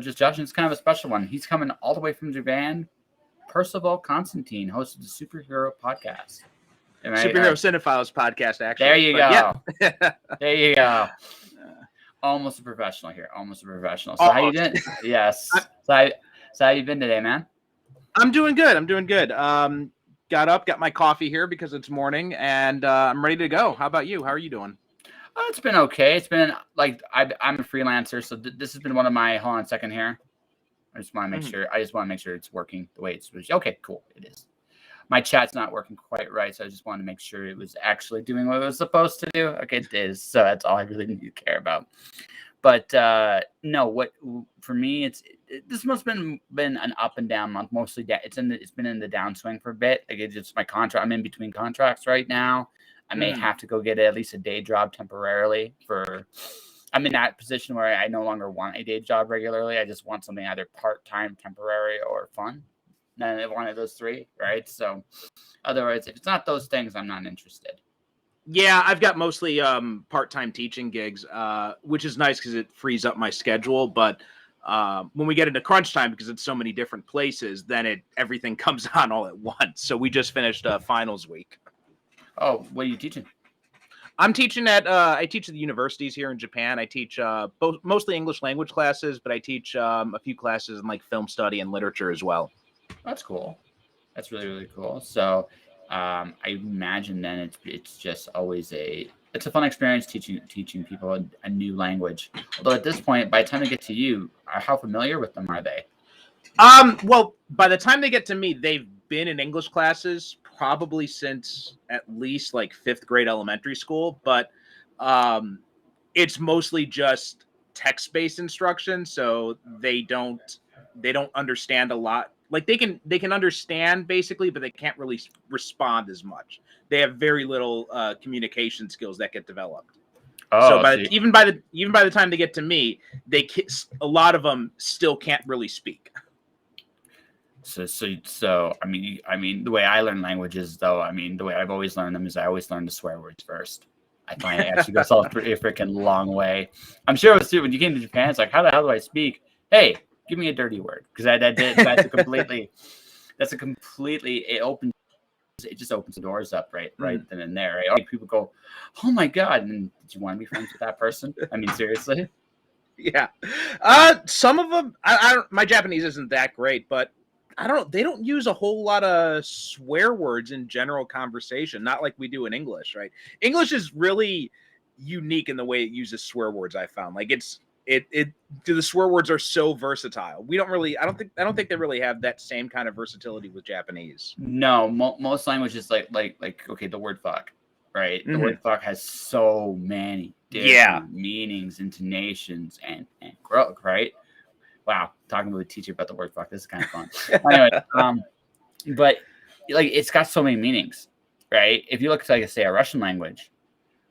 just Josh, and it's kind of a special one. He's coming all the way from Japan. Percival Constantine hosted the Superhero Podcast. Superhero Cinephiles podcast, actually. There you go. Yeah. There you go. Almost a professional here. Almost a professional. So how you doing? Yes. So how you been today, man? I'm doing good. Got up, got my coffee here because it's morning, and I'm ready to go. How about you? How are you doing? It's been okay. It's been like I'm a freelancer, so this has been one of my. Hold on a second here. I just want to make sure. I just want to make sure it's working the way it's supposed to. Okay, cool. It is. My chat's not working quite right, so I just wanted to make sure it was actually doing what it was supposed to do. Okay, it is. So that's all I really need to care about. But no, what for me, this must have been an up and down month. Mostly, it's been in the downswing for a bit. Like it's just my contract. I'm in between contracts right now. I may have to go get at least a day job temporarily. I'm in that position where I no longer want a day job regularly. I just want something either part-time, temporary, or fun. One of those three, right? So otherwise, if it's not those things, I'm not interested. Yeah, I've got mostly part-time teaching gigs, which is nice because it frees up my schedule. But when we get into crunch time, because it's so many different places, then everything comes on all at once. So we just finished finals week. Oh, what are you teaching? I'm teaching I teach at the universities here in Japan. I teach mostly English language classes, but I teach a few classes in like film study and literature as well. That's cool. That's really, really cool. So I imagine then it's just always it's a fun experience teaching people a new language. Although at this point, by the time they get to you, how familiar with them are they? Well, by the time they get to me, they've been in English classes probably since at least like 5th grade elementary school, but it's mostly just text-based instruction, so they don't understand a lot. Like they can understand basically, but they can't really respond as much. They have very little communication skills that get developed. Oh, so even by the time they get to me, a lot of them still can't really speak. So I mean the way I learn languages, though, I mean the way I've always learned them is I always learn the swear words first. I find it actually goes a freaking long way. I'm sure it was too when you came to Japan. It's like, how the hell do I speak? Hey, give me a dirty word, because that's a completely it just opens the doors up right then and there. Right? Like people go, oh my god, and did you want to be friends with that person? I mean, seriously. Yeah. Some of them, I don't. My Japanese isn't that great, but I don't know. They don't use a whole lot of swear words in general conversation, not like we do in English, right? English is really unique in the way it uses swear words. I found like the swear words are so versatile. We don't really. I don't think they really have that same kind of versatility with Japanese. No, most languages like okay, the word fuck, right? The word fuck has so many different meanings, intonations, and growth, right? Wow, talking to a teacher about the word fuck, this is kind of fun. Anyway, but like it's got so many meanings, right? If you look at like say a Russian language,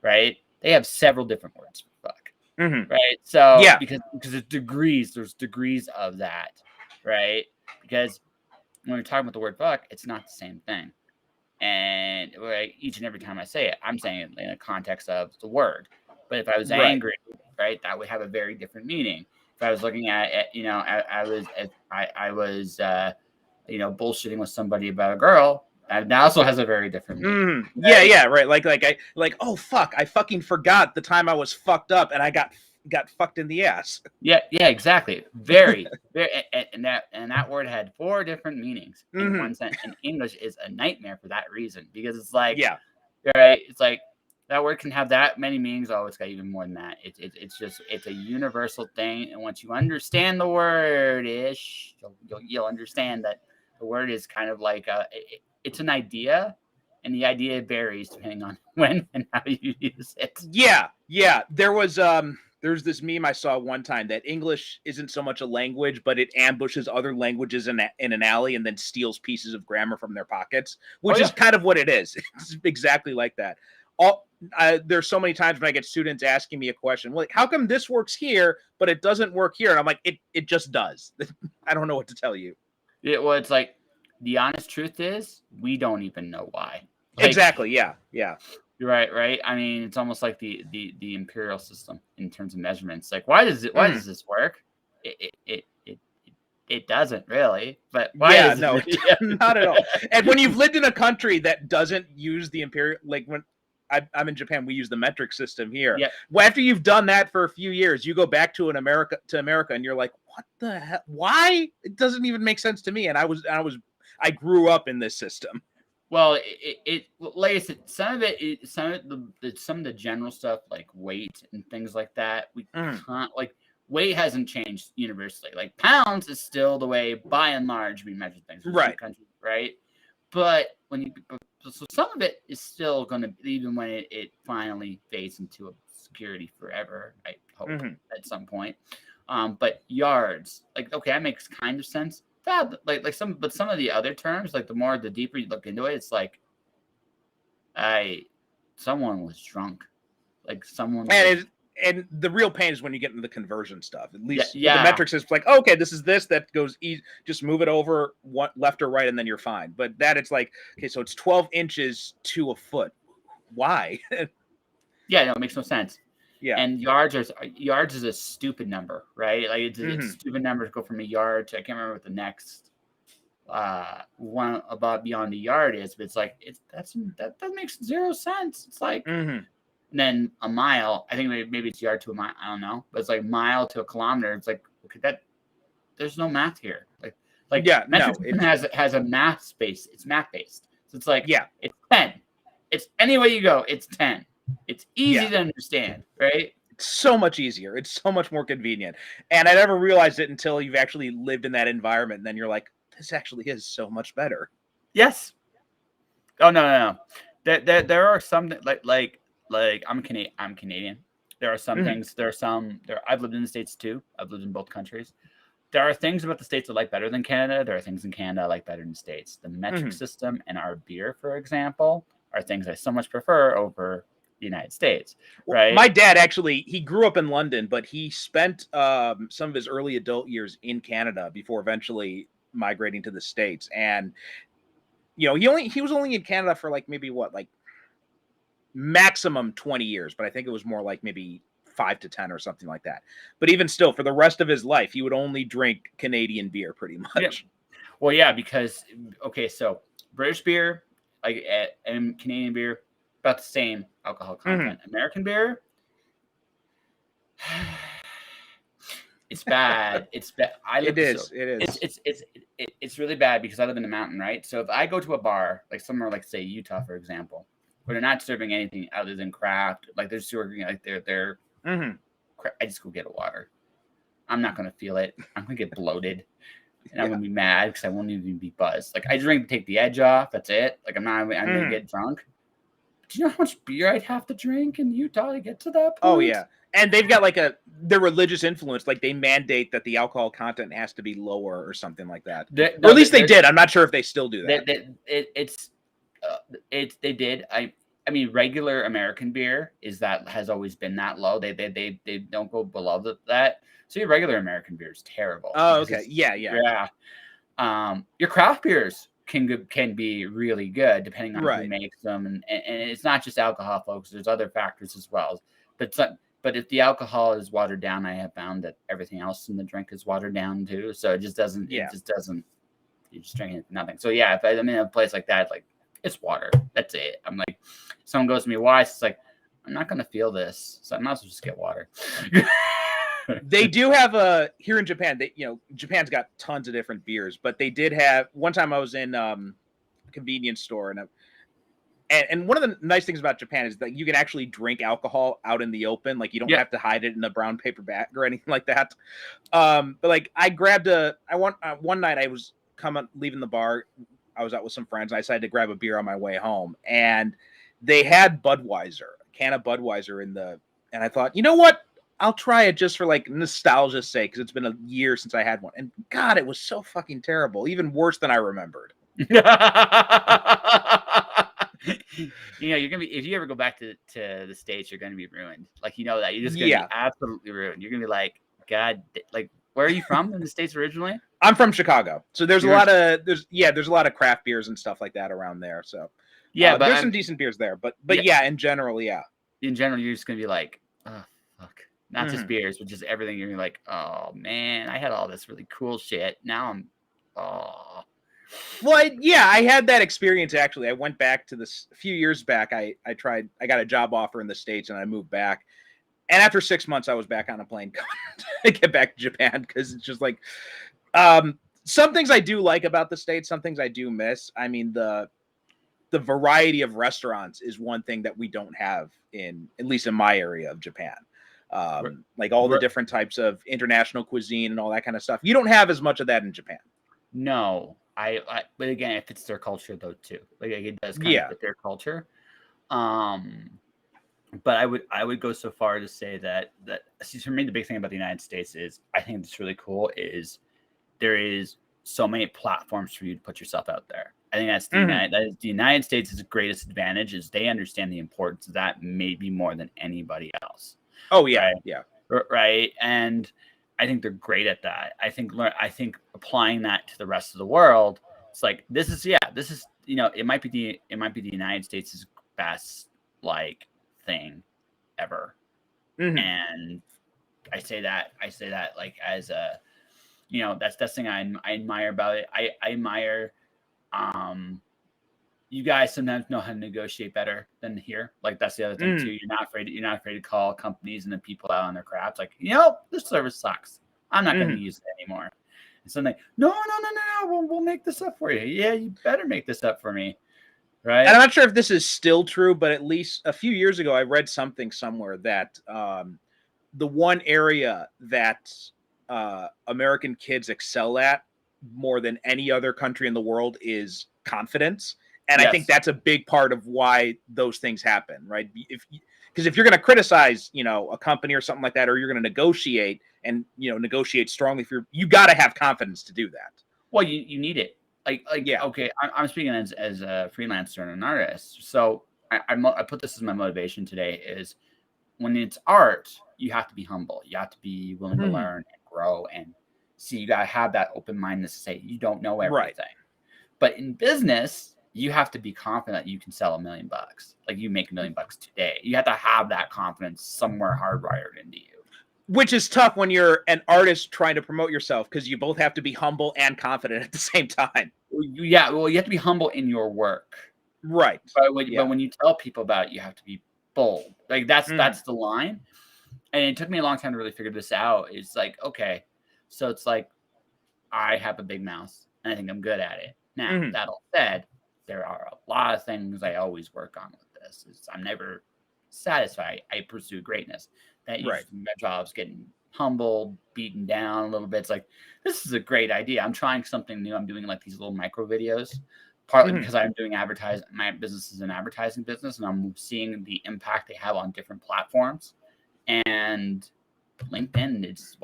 right? They have several different words for fuck, right? So because there's degrees of that, right? Because when we're talking about the word fuck, it's not the same thing. And like, each and every time I say it, I'm saying it in the context of the word. But if I was angry, right, that would have a very different meaning. If I was looking at it, I was bullshitting with somebody about a girl, that also has a very different meaning. Right? Yeah, right. Like, oh fuck, I fucking forgot the time I was fucked up and I got fucked in the ass. Yeah, exactly. Very, very, and that word had 4 different meanings in one sentence. And English is a nightmare for that reason, because it's like, right? It's like that word can have that many meanings. Oh, it's got even more than that. It's a universal thing, and once you understand the word ish, you'll understand that the word is kind of like it's an idea. And the idea varies depending on when and how you use it. Yeah. There's this meme I saw one time that English isn't so much a language, but it ambushes other languages in an alley and then steals pieces of grammar from their pockets, which is kind of what it is. It's exactly like that. There's so many times when I get students asking me a question, like, how come this works here, but it doesn't work here? And I'm like, it just does. I don't know what to tell you. Yeah, well, it's like, the honest truth is, we don't even know why. Like, exactly. Yeah. You're right. I mean, it's almost like the imperial system in terms of measurements. Like, why does this work? it doesn't really. But why Yeah, is no, it? not at all. And when you've lived in a country that doesn't use the imperial, like when I'm in Japan, we use the metric system here. Yeah. Well, after you've done that for a few years, you go back to America, and you're like, what the hell? Why? It doesn't even make sense to me. And I grew up in this system. Well, like I said, some of the general stuff like weight and things like that, we can't like. Weight hasn't changed universally. Like pounds is still the way, by and large, we measure things. Right. Countries, right. But so some of it is still going to, even when it finally fades into obscurity forever, I hope at some point. But yards, like, okay, that makes kind of sense. That some of the other terms, like the deeper you look into it, it's like, someone was drunk, like someone. And the real pain is when you get into the conversion stuff. At least yeah. The metrics is like, okay, this is this that goes easy. Just move it over left or right, and then you're fine. But that it's like, okay, so it's 12 inches to a foot. Why? Yeah, no, it makes no sense. Yeah. And yards is a stupid number, right? Like it's a stupid number to go from a yard to, I can't remember what the next one above beyond the yard is, but it's like that makes zero sense. It's like. And then a mile, I think maybe it's yard to a mile. I don't know, but it's like mile to a kilometer. It's like, okay, there's no math here. Like yeah, has a math space. It's math based. So it's like, yeah, it's 10. It's any way you go, it's 10. It's easy to understand, right? It's so much easier. It's so much more convenient. And I never realized it until you've actually lived in that environment. And then you're like, this actually is so much better. Yes. Oh no. There are some that like I'm Canadian. There are some things. I've lived in the States too. I've lived in both countries. There are things about the States I like better than Canada. There are things in Canada I like better than the States. The metric system and our beer, for example, are things I so much prefer over the United States. Right. My dad actually, he grew up in London, but he spent some of his early adult years in Canada before eventually migrating to the States. And he was only in Canada for like maybe maximum 20 years, but I think it was more like maybe 5 to 10 or something like that. But even still, for the rest of his life, he would only drink Canadian beer pretty much. Yeah. Well, yeah, because, okay, so British beer, and Canadian beer, about the same alcohol content. American beer, it's bad. It's bad. It is. It's really bad because I live in the mountain, right? So if I go to a bar, like somewhere like, say, Utah, for example, where they're not serving anything other than craft, like they're serving like they're I just go get a water. I'm not gonna feel it. I'm gonna get bloated, and I'm gonna be mad because I won't even be buzzed. Like I drink to take the edge off. That's it. Like I'm gonna get drunk. Do you know how much beer I'd have to drink in Utah to get to that point? Oh yeah, and they've got their religious influence. Like they mandate that the alcohol content has to be lower or something like that. Or at least they did. I'm not sure if they still do that. They did. I mean, regular American beer has always been that low. They don't go below that. So your regular American beer is terrible. Oh, okay. Yeah. Your craft beers can be really good depending on who makes them, and it's not just alcohol, folks. There's other factors as well. But if the alcohol is watered down, I have found that everything else in the drink is watered down too. So it just doesn't. Yeah. It just doesn't. You're just drinking nothing. So yeah, if I'm in a place like that, like. It's water. That's it. I'm like, someone goes to me, why? It's like, I'm not going to feel this. So I might as well just get water. They do have here in Japan, Japan's got tons of different beers, but they did have, one time I was in a convenience store and one of the nice things about Japan is that you can actually drink alcohol out in the open. Like you don't have to hide it in a brown paper bag or anything like that. But like I grabbed one night I was leaving the bar. I was out with some friends. And I decided to grab a beer on my way home, and they had Budweiser, a can of Budweiser and I thought, you know what? I'll try it just for like nostalgia's sake, because it's been a year since I had one. And God, it was so fucking terrible, even worse than I remembered. You're gonna be, if you ever go back to the States, you're gonna be ruined. Like that you're just gonna be absolutely ruined. You're gonna be like, God, like. Where are you from in the States originally? I'm from Chicago. So there's a lot of craft beers and stuff like that around there. So but there's some decent beers there. But in general, In general, you're just gonna be like, oh fuck. not just beers, but just everything. You're like, oh man, I had all this really cool shit. Now I'm, oh. Well, I had that experience actually. I went back to this a few years back. I got a job offer in the States and I moved back. And after 6 months, I was back on a plane to get back to Japan because it's just like, some things I do like about the States, some things I do miss. I mean, the variety of restaurants is one thing that we don't have at least in my area of Japan. Like all the different types of international cuisine and all that kind of stuff. You don't have as much of that in Japan. No, but again, it fits their culture though too. Like it does kind of fit their culture. But I would go so far to say that see, for me the big thing about the United States is I think it's really cool is there is so many platforms for you to put yourself out there. I think that's the United States' greatest advantage is they understand the importance of that maybe more than anybody else. Oh yeah, right? Yeah. Right, and I think they're great at that. I think applying that to the rest of the world, it's like this is it might be the United States' best like thing ever. And I say that like as a that's the thing I admire about it. I admire you guys sometimes know how to negotiate better than here. Like that's the other thing too. You're not afraid to call companies and the people out on their crafts. Like, this service sucks. I'm not going to use it anymore. And so like, no, we'll make this up for you. Yeah, you better make this up for me. Right. And I'm not sure if this is still true, but at least a few years ago, I read something somewhere that the one area that American kids excel at more than any other country in the world is confidence. And I think that's a big part of why those things happen, right? Because if you're going to criticize, a company or something like that, or you're going to negotiate and, negotiate strongly, you got to have confidence to do that. Well, you need it. Okay, I'm speaking as a freelancer and an artist. So I put this as my motivation today is when it's art, you have to be humble. You have to be willing to learn and grow and see. You got to have that open mindedness to say you don't know everything. Right. But in business, you have to be confident that you can sell $1 million. Like you make $1 million today. You have to have that confidence somewhere hardwired into you. Which is tough when you're an artist trying to promote yourself because you both have to be humble and confident at the same time. Yeah, well, you have to be humble in your work. Right. But when you tell people about it, you have to be bold. Like that's the line. And it took me a long time to really figure this out. It's like, okay, so it's like I have a big mouth and I think I'm good at it. Now, that all said, there are a lot of things I always work on with this. I'm never satisfied. I pursue greatness. That my job's getting humbled, beaten down a little bit. It's like, this is a great idea. I'm trying something new. I'm doing like these little micro videos, partly because I'm doing advertising. My business is an advertising business, and I'm seeing the impact they have on different platforms. And LinkedIn, it's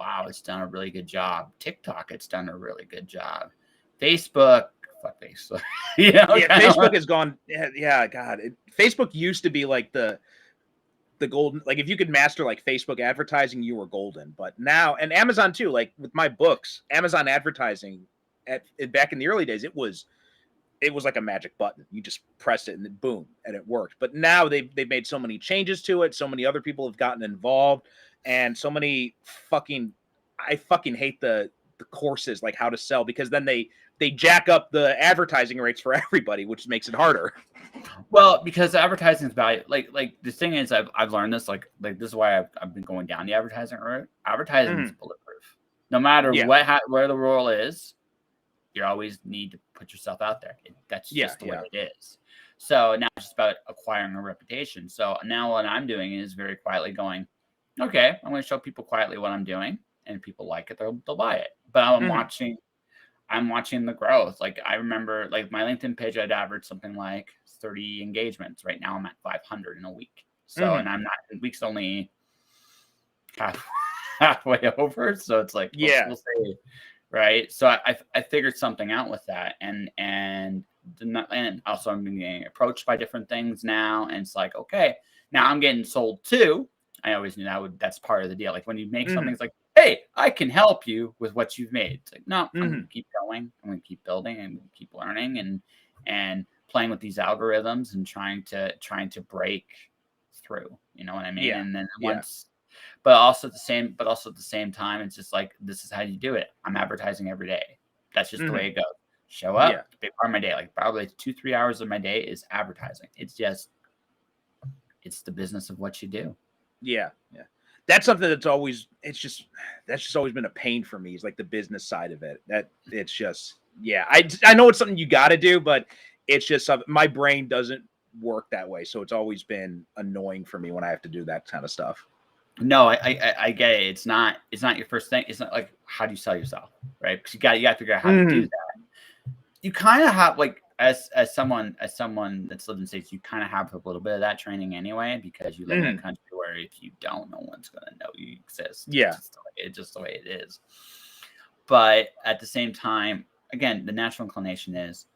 done a really good job. TikTok, it's done a really good job. Facebook, fuck Facebook. Facebook has gone. Yeah, God. Facebook used to be like the golden, like if you could master like Facebook advertising, you were golden. But now, and Amazon too, like with my books, Amazon advertising back in the early days, it was like a magic button. You just pressed it and then boom, and it worked. But now they've made so many changes to it. So many other people have gotten involved, and so many I fucking hate the courses like how to sell, because then they jack up the advertising rates for everybody, which makes it harder. Well, because advertising is value. Like the thing is, I've learned this. Like this is why I've been going down the advertising route. Advertising is bulletproof. No matter where the role is, you always need to put yourself out there. That's just the way it is. So now it's just about acquiring a reputation. So now what I'm doing is very quietly going, okay, I'm going to show people quietly what I'm doing, and if people like it, they'll buy it. But I'm watching the growth. Like I remember, like my LinkedIn page, I'd average something like 30 engagements. Right now, I'm at 500 in a week. So, and I'm not. The week's only halfway over. So it's like, we'll say, right. So I figured something out with that, and also I'm getting approached by different things now, and it's like, okay, now I'm getting sold too. I always knew that's part of the deal. Like when you make something, it's like, hey, I can help you with what you've made. It's like, no, I'm going to keep going. I'm going to keep building and keep learning and playing with these algorithms and trying to break through. You know what I mean? Yeah. And then But also at the same time, it's just like, this is how you do it. I'm advertising every day. That's just the way it goes. Show up, big part of my day. Like probably 2-3 hours of my day is advertising. It's the business of what you do. Yeah. That's something that's always always been a pain for me, is like the business side of it. That it's just, I know it's something you got to do, but it's just something my brain doesn't work that way. So it's always been annoying for me when I have to do that kind of stuff. No, I get it. It's not your first thing. It's not like, how do you sell yourself, right? Because you got to figure out how to do that. You kind of have, like, as someone that's lived in the States, you kind of have a little bit of that training anyway, because you live in a country where if you don't, no one's gonna know you exist. Yeah, it's just the way it is. But at the same time, again, the natural inclination is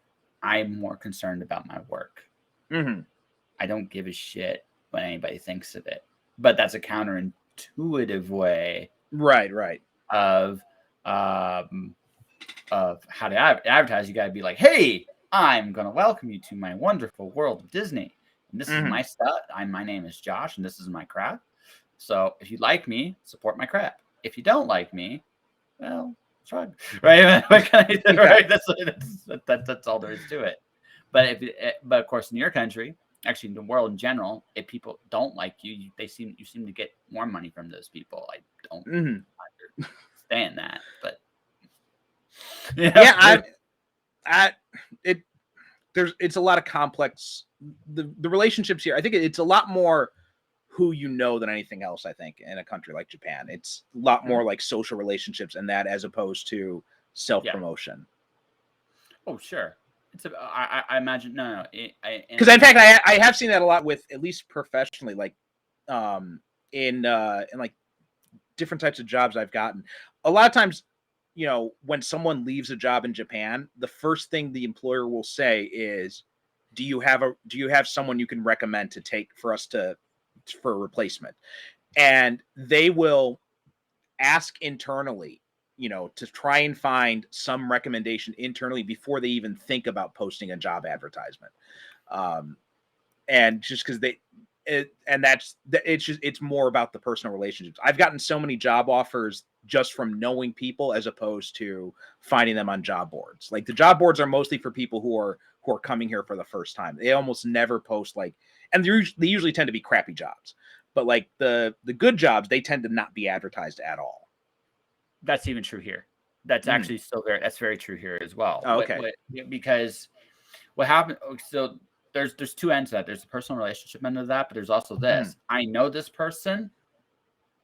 I'm more concerned about my work. I don't give a shit what anybody thinks of it. But that's a counterintuitive way, right, of how to advertise. You got to be like, hey, I'm gonna welcome you to my wonderful world of Disney, and this is my stuff. My name is Josh, and this is my crap. So if you like me, support my crap. If you don't like me, well, shrug. Right? Right? That's all there is to it. But but of course, in your country, actually in the world in general, if people don't like you, you seem to get more money from those people. I don't understand that, but it's a lot of complex. The relationships here, I think it's a lot more who you know than anything else. I think in a country like Japan, it's a lot more like social relationships and that, as opposed to self-promotion. Oh, sure. I imagine because in fact I have seen that a lot with, at least professionally, like in like different types of jobs I've gotten. A lot of times, you know, when someone leaves a job in Japan, the first thing the employer will say is, do you have someone you can recommend to take for a replacement? And they will ask internally, you know, to try and find some recommendation internally before they even think about posting a job advertisement. And just because it's more about the personal relationships. I've gotten so many job offers just from knowing people, as opposed to finding them on job boards. Like, the job boards are mostly for people who are coming here for the first time. They almost never post, like, and they usually tend to be crappy jobs, but like the good jobs, they tend to not be advertised at all. That's even true here. That's actually that's very true here as well. Oh, okay. Because what happened, so there's two ends to that. There's the personal relationship end of that, but there's also this. I know this person.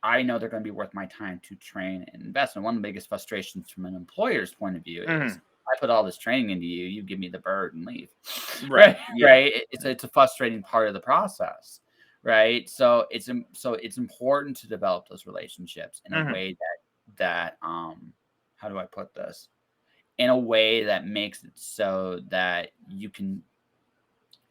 I know they're going to be worth my time to train and invest. And one of the biggest frustrations from an employer's point of view is, I put all this training into you, you give me the bird and leave. Right. It's a frustrating part of the process. Right. So it's important to develop those relationships in a way that how do I put this? In a way that makes it so that you can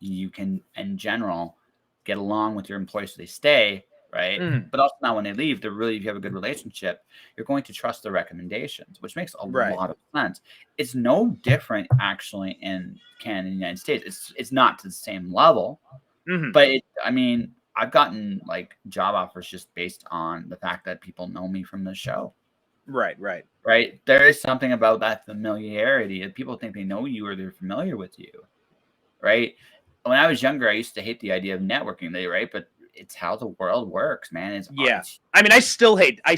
in general get along with your employees so they stay, right? But also now when they leave, if you have a good relationship, you're going to trust their recommendations, which makes a lot of sense. It's no different actually in Canada and the United States. It's not to the same level, but I mean, I've gotten like job offers just based on the fact that people know me from the show. Right. There is something about that familiarity. If people think they know you or they're familiar with you, right? When I was younger, I used to hate the idea of networking, right? But it's how the world works, man. I mean, I still hate it. I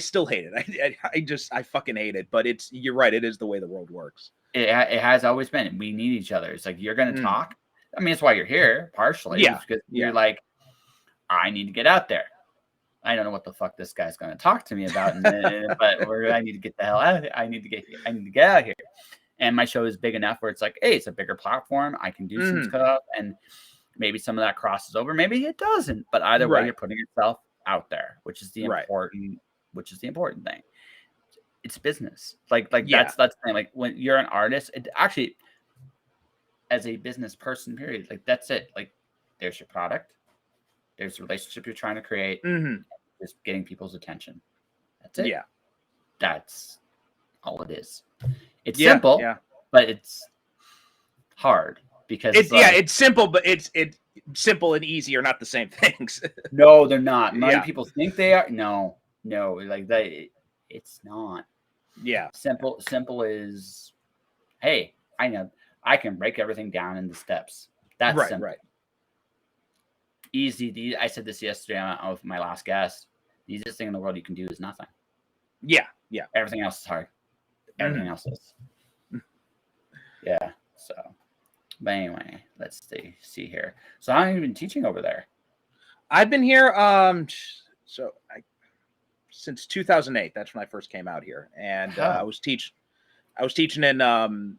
fucking hate it. But you're right. It is the way the world works. It has always been. We need each other. It's like, you're going to talk. I mean, it's why you're here, partially. Yeah. Because you're like, I need to get out there. I don't know what the fuck this guy's going to talk to me about, but I need to get the hell out of here. I need to get out of here. And my show is big enough where it's like, hey, it's a bigger platform. I can do some stuff, and maybe some of that crosses over. Maybe it doesn't. But either way, you're putting yourself out there, which is the important thing. It's business. Like that's the thing. Like, when you're an artist, it actually, as a business person, period, like, that's it. Like, there's your product. There's the relationship you're trying to create. Just getting people's attention. That's it. Yeah. That's all it is. It's simple, but it's hard because it's simple, but simple and easy are not the same things. No, they're not. Many Yeah. people think they are. No, like that. It's not. Yeah. Simple is, hey, I know I can break everything down into steps. That's Right. simple. Right. Easy. I said this yesterday with my last guest. The easiest thing in the world you can do is nothing. Yeah. Yeah. Everything else is hard. Everything else is. Yeah. So, but anyway, let's see here. So how have you been teaching over there? I've been here since 2008. That's when I first came out here, and I was teaching in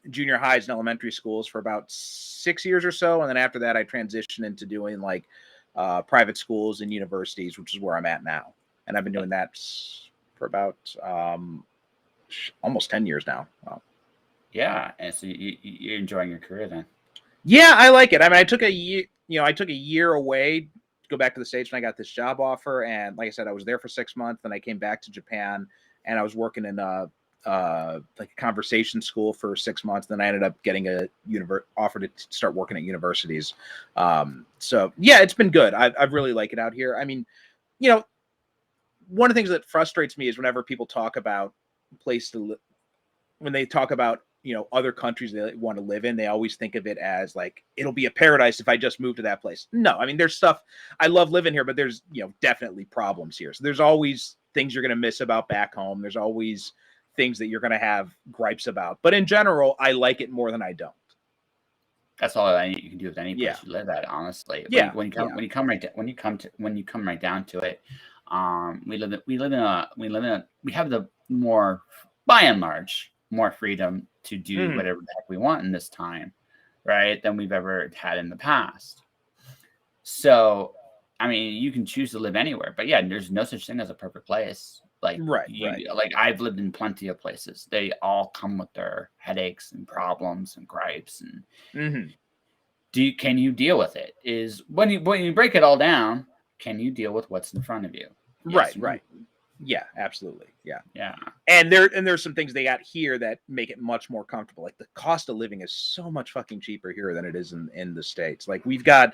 junior highs and elementary schools for about 6 years or so, and then after that, I transitioned into doing like private schools and universities, which is where I'm at now. And I've been doing that for about almost 10 years now. Wow. Yeah, and so you're enjoying your career then? Yeah, I like it. I mean, I took a year away to go back to the States when I got this job offer, and like I said, I was there for 6 months. Then I came back to Japan, and I was working in like a conversation school for 6 months. Then I ended up getting a offer to start working at universities. So yeah, it's been good. I really like it out here. I mean, one of the things that frustrates me is whenever people talk about place to live, when they talk about other countries they want to live in, they always think of it as like it'll be a paradise if I just move to that place. No, I mean, there's stuff I love living here, but there's definitely problems here. So there's always things you're going to miss about back home. There's always things that you're going to have gripes about, but in general, I like it more than I don't. That's all you can do with any place you live at, honestly. When you come right down to it, we have the more, by and large, more freedom to do whatever the heck we want in this time, right, than we've ever had in the past. So, I mean, you can choose to live anywhere, but yeah, there's no such thing as a perfect place. Like, right. Like I've lived in plenty of places. They all come with their headaches and problems and gripes. And can you deal with it? Is when you break it all down, can you deal with what's in front of you? Yes, right. Yeah, absolutely. Yeah. And there's some things they got here that make it much more comfortable. Like the cost of living is so much fucking cheaper here than it is in the States. Like we've got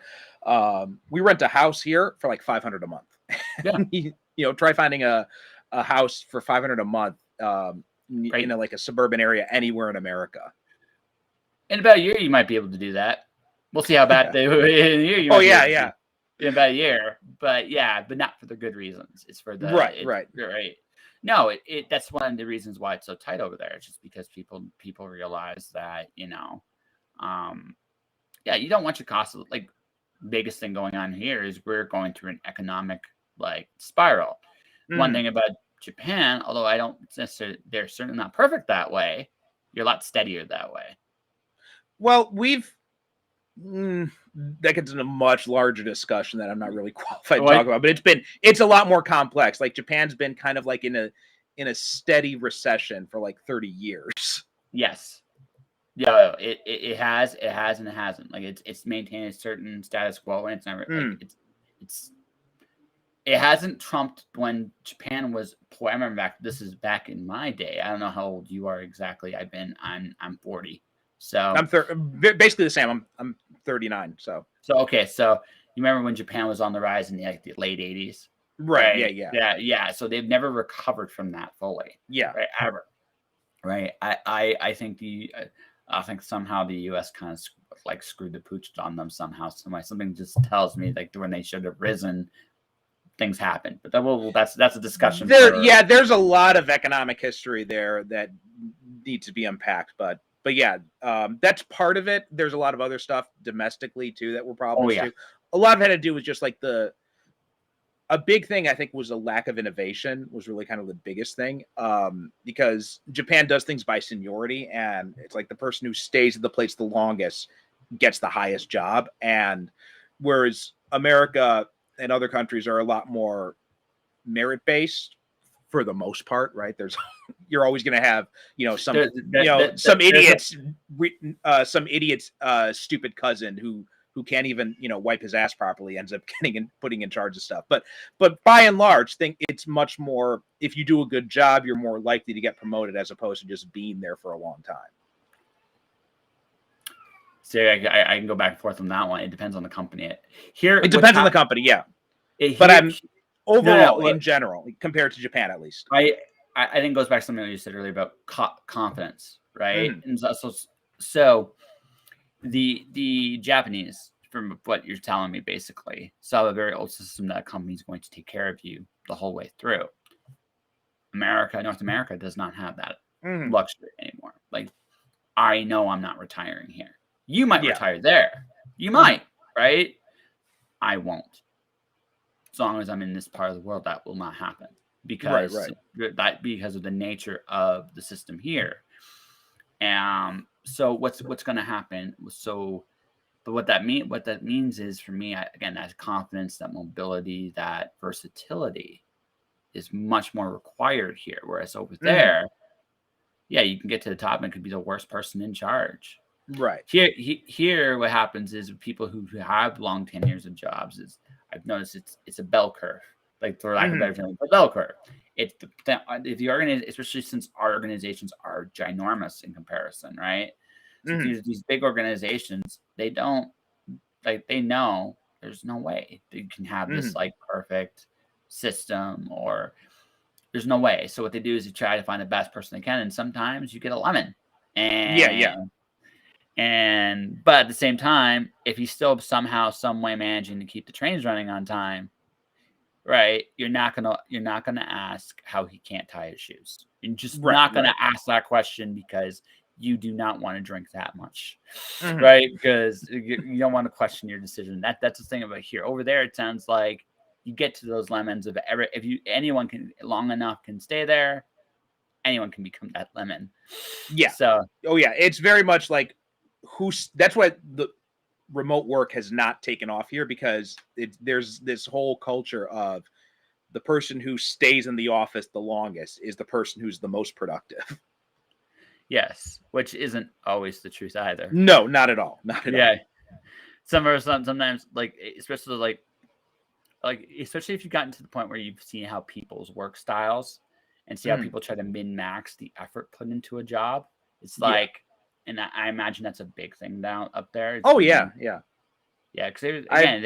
we rent a house here for like $500 a month. Yeah. Try finding a house for $500 a month in like a suburban area anywhere in America. In about a year, you might be able to do that. We'll see how bad they. Yeah. In about a year, but not for the good reasons. It's for the right. No, that's one of the reasons why it's so tight over there. It's just because people realize that you don't want your cost of, like, biggest thing going on here is we're going through an economic like spiral. One thing about Japan, although I don't necessarily, they're certainly not perfect that way. You're a lot steadier that way. Well, that gets into a much larger discussion that I'm not really qualified to talk about, but it's a lot more complex. Like Japan's been kind of like in a steady recession for like 30 years. Yes. Yeah, it has and it hasn't. Like it's maintained a certain status quo, and it's never like it hasn't trumped when Japan was poor. I remember this is back in my day. I don't know how old you are exactly. I'm 40. So I'm basically the same. I'm 39. So okay. So you remember when Japan was on the rise in the late 80s? Right. Yeah. So they've never recovered from that fully. Yeah. Right. Ever. Right. I think somehow the U.S. kind of like screwed the pooch on them somehow. Something just tells me like when they should have risen, things happened. But that's a discussion. There's a lot of economic history there that needs to be unpacked, but yeah, that's part of it. There's a lot of other stuff domestically too that were problems too. A lot of it had to do with just like a big thing I think was a lack of innovation was really kind of the biggest thing, because Japan does things by seniority, and it's like the person who stays at the place the longest gets the highest job, and whereas America and other countries are a lot more merit based for the most part, right? You're always going to have, some idiot's stupid cousin who can't even, wipe his ass properly, ends up putting in charge of stuff. But by and large, think it's much more, if you do a good job, you're more likely to get promoted as opposed to just being there for a long time. So I can go back and forth on that one. It depends on the company. Here, It depends on the company, yeah. But I'm overall no, in general compared to Japan, at least. I think it goes back to something you said earlier about confidence, right? And so the Japanese, from what you're telling me, basically, have a very old system that a company is going to take care of you the whole way through. North America does not have that luxury anymore. Like, I know I'm not retiring here. You might retire there. You might, right? I won't. As long as I'm in this part of the world, that will not happen because of the nature of the system here. So what's going to happen? But what that means is, for me, again, that confidence, that mobility, that versatility is much more required here. Whereas over there, yeah, you can get to the top and could be the worst person in charge. Right. Here, what happens is people who have long tenures of jobs is, I've noticed it's a bell curve, like, for lack of a better term, a bell curve. If the organization, especially since our organizations are ginormous in comparison, right? So these big organizations, they know there's no way they can have this like perfect system, or there's no way. So what they do is they try to find the best person they can, and sometimes you get a lemon. But at the same time, if he's still somehow, some way managing to keep the trains running on time, right, you're not gonna ask how he can't tie his shoes. You're just not gonna ask that question because you do not want to drink that much, right? Because you don't want to question your decision. That's the thing about here. Over there, it sounds like you get to those lemons of anyone can long enough can stay there, anyone can become that lemon. Yeah. So it's very much like that's why the remote work has not taken off here, because there's this whole culture of the person who stays in the office the longest is the person who's the most productive. Yes, which isn't always the truth either. No, not at all. Not at all. Sometimes, like, especially especially if you've gotten to the point where you've seen how people's work styles and see how people try to min-max the effort put into a job. It's like, and I imagine that's a big thing down up there. Yeah. Because I've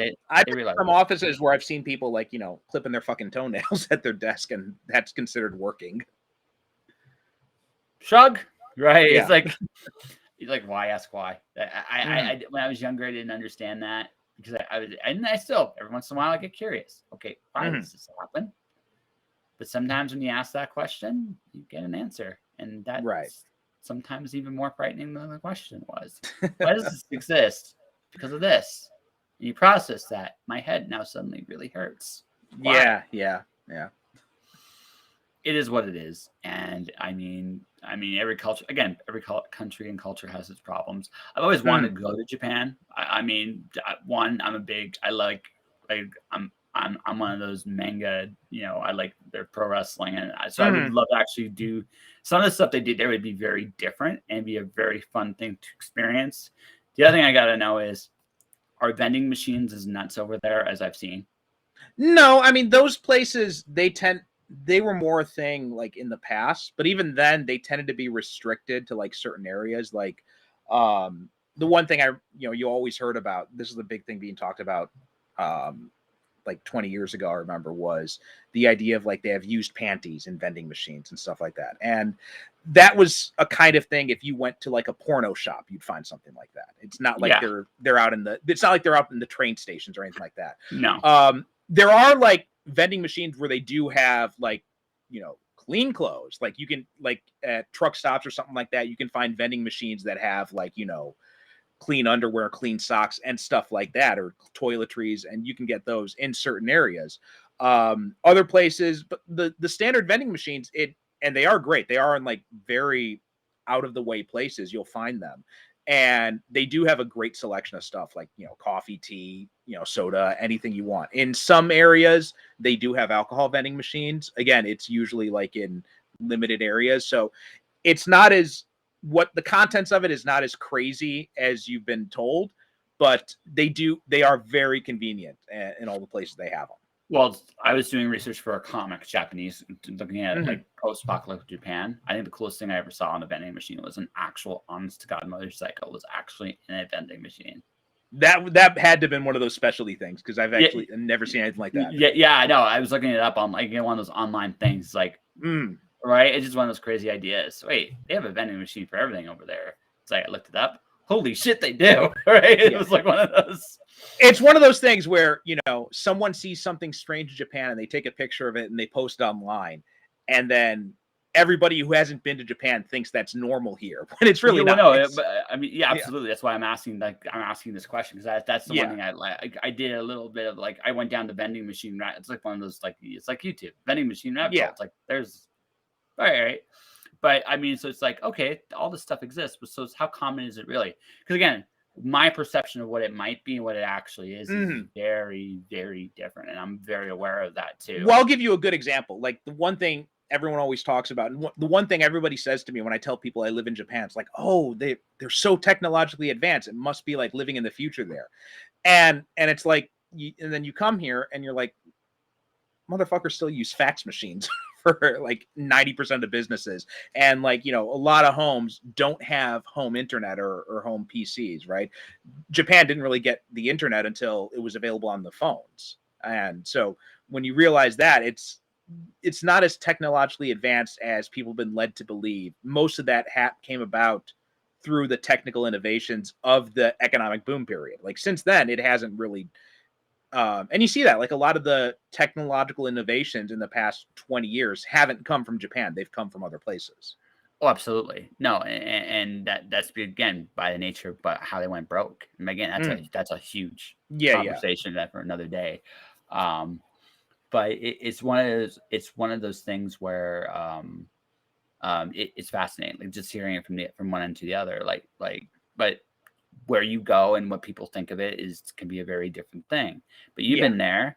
been in some offices where I've seen people, like, clipping their fucking toenails at their desk, and that's considered working. Shrug, right? Yeah. It's like, why ask why? I when I was younger, I didn't understand that, because I still, every once in a while, I get curious. Okay, why does this happen? But sometimes when you ask that question, you get an answer, and that's sometimes even more frightening than the question was. Why does this exist? Because of this. And you process that. My head now suddenly really hurts. Why? Yeah. It is what it is, and I mean, every country and culture has its problems. I've always wanted to go to Japan. I'm one of those manga. I like their pro wrestling, and so I would love to actually do some of the stuff they did there. Would be very different and be a very fun thing to experience. The other thing I gotta know is, are vending machines as nuts over there as I've seen? No, I mean, those places, they were more a thing like in the past, but even then they tended to be restricted to like certain areas. Like the one thing you always heard about, this is the big thing being talked about like 20 years ago, I remember, was the idea of like they have used panties in vending machines and stuff like that. And that was a kind of thing, if you went to like a porno shop, you'd find something like that. It's not like they're out in the train stations or anything like that. No. There are like vending machines where they do have like, clean clothes. Like you can, like at truck stops or something like that, you can find vending machines that have like, clean underwear, clean socks and stuff like that, or toiletries, and you can get those in certain areas. Other places, but the standard vending machines, and they are great. They are in like very out of the way places. You'll find them. And they do have a great selection of stuff like, coffee, tea, soda, anything you want. In some areas, they do have alcohol vending machines. Again, it's usually like in limited areas. So it's not what the contents of it is not as crazy as you've been told, but they are very convenient in all the places they have them. Well, I was doing research for a comic, Japanese, looking at like post-apocalyptic Japan. I think the coolest thing I ever saw on a vending machine was an actual honest-to-God motorcycle was actually in a vending machine. That had to have been one of those specialty things because I've actually never seen anything like that. Yeah, I know. I was looking it up on like one of those online things, like right. It's just one of those crazy ideas. Wait, they have a vending machine for everything over there. It's like I looked it up. Holy shit, they do! Right? It was like one of those. It's one of those things where someone sees something strange in Japan and they take a picture of it and they post it online, and then everybody who hasn't been to Japan thinks that's normal here, but it's really not. No, but I mean, yeah, absolutely. That's why I'm asking. Like, I'm asking this question because that's the one thing I like. I did a little bit of like I went down the vending machine. It's like one of those like it's like YouTube vending machine rabbit hole. It's like there's all right, but I mean, so it's like okay, all this stuff exists, but so how common is it really? Because again, my perception of what it might be and what it actually is very, very different, and I'm very aware of that too. Well, I'll give you a good example. Like the one thing everyone always talks about, and the one thing everybody says to me when I tell people I live in Japan, it's like, oh, they're so technologically advanced. It must be like living in the future there. And it's like, and then you come here and you're like, motherfuckers still use fax machines for like 90% of businesses. And like, a lot of homes don't have home internet or home PCs, right? Japan didn't really get the internet until it was available on the phones. And so when you realize that it's not as technologically advanced as people have been led to believe. Most of that came about through the technical innovations of the economic boom period. Like since then, it hasn't really. And you see that like a lot of the technological innovations in the past 20 years haven't come from Japan. They've come from other places. Oh, absolutely. No, and that's again by the nature, but how they went broke. And again, that's a huge conversation that for another day. But it's one of those things where it's fascinating, like just hearing it from one end to the other. But where you go and what people think of it can be a very different thing. But you've been there,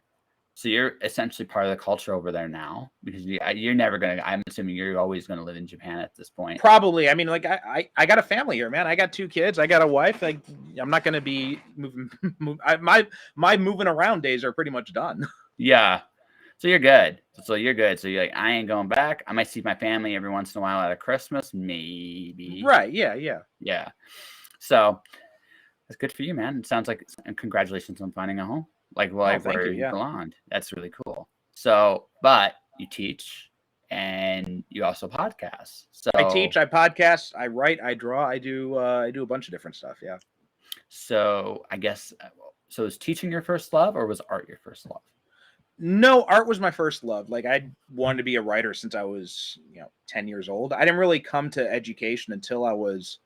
so you're essentially part of the culture over there now because you're never gonna. I'm assuming you're always gonna live in Japan at this point. Probably. I mean, like I got a family here, man. I got 2 kids. I got a wife. Like I'm not gonna be moving. My moving around days are pretty much done. Yeah. So you're good. So you're like, I ain't going back. I might see my family every once in a while at Christmas, maybe. Right. Yeah. So that's good for you, man. It sounds like, and congratulations on finding a home. Like, where you belonged. That's really cool. So, but you teach and you also podcast. So I teach, I podcast, I write, I draw, I do a bunch of different stuff. Yeah. So I guess, so is teaching your first love or was art your first love? No, art was my first love. Like I wanted to be a writer since I was, 10 years old. I didn't really come to education until I was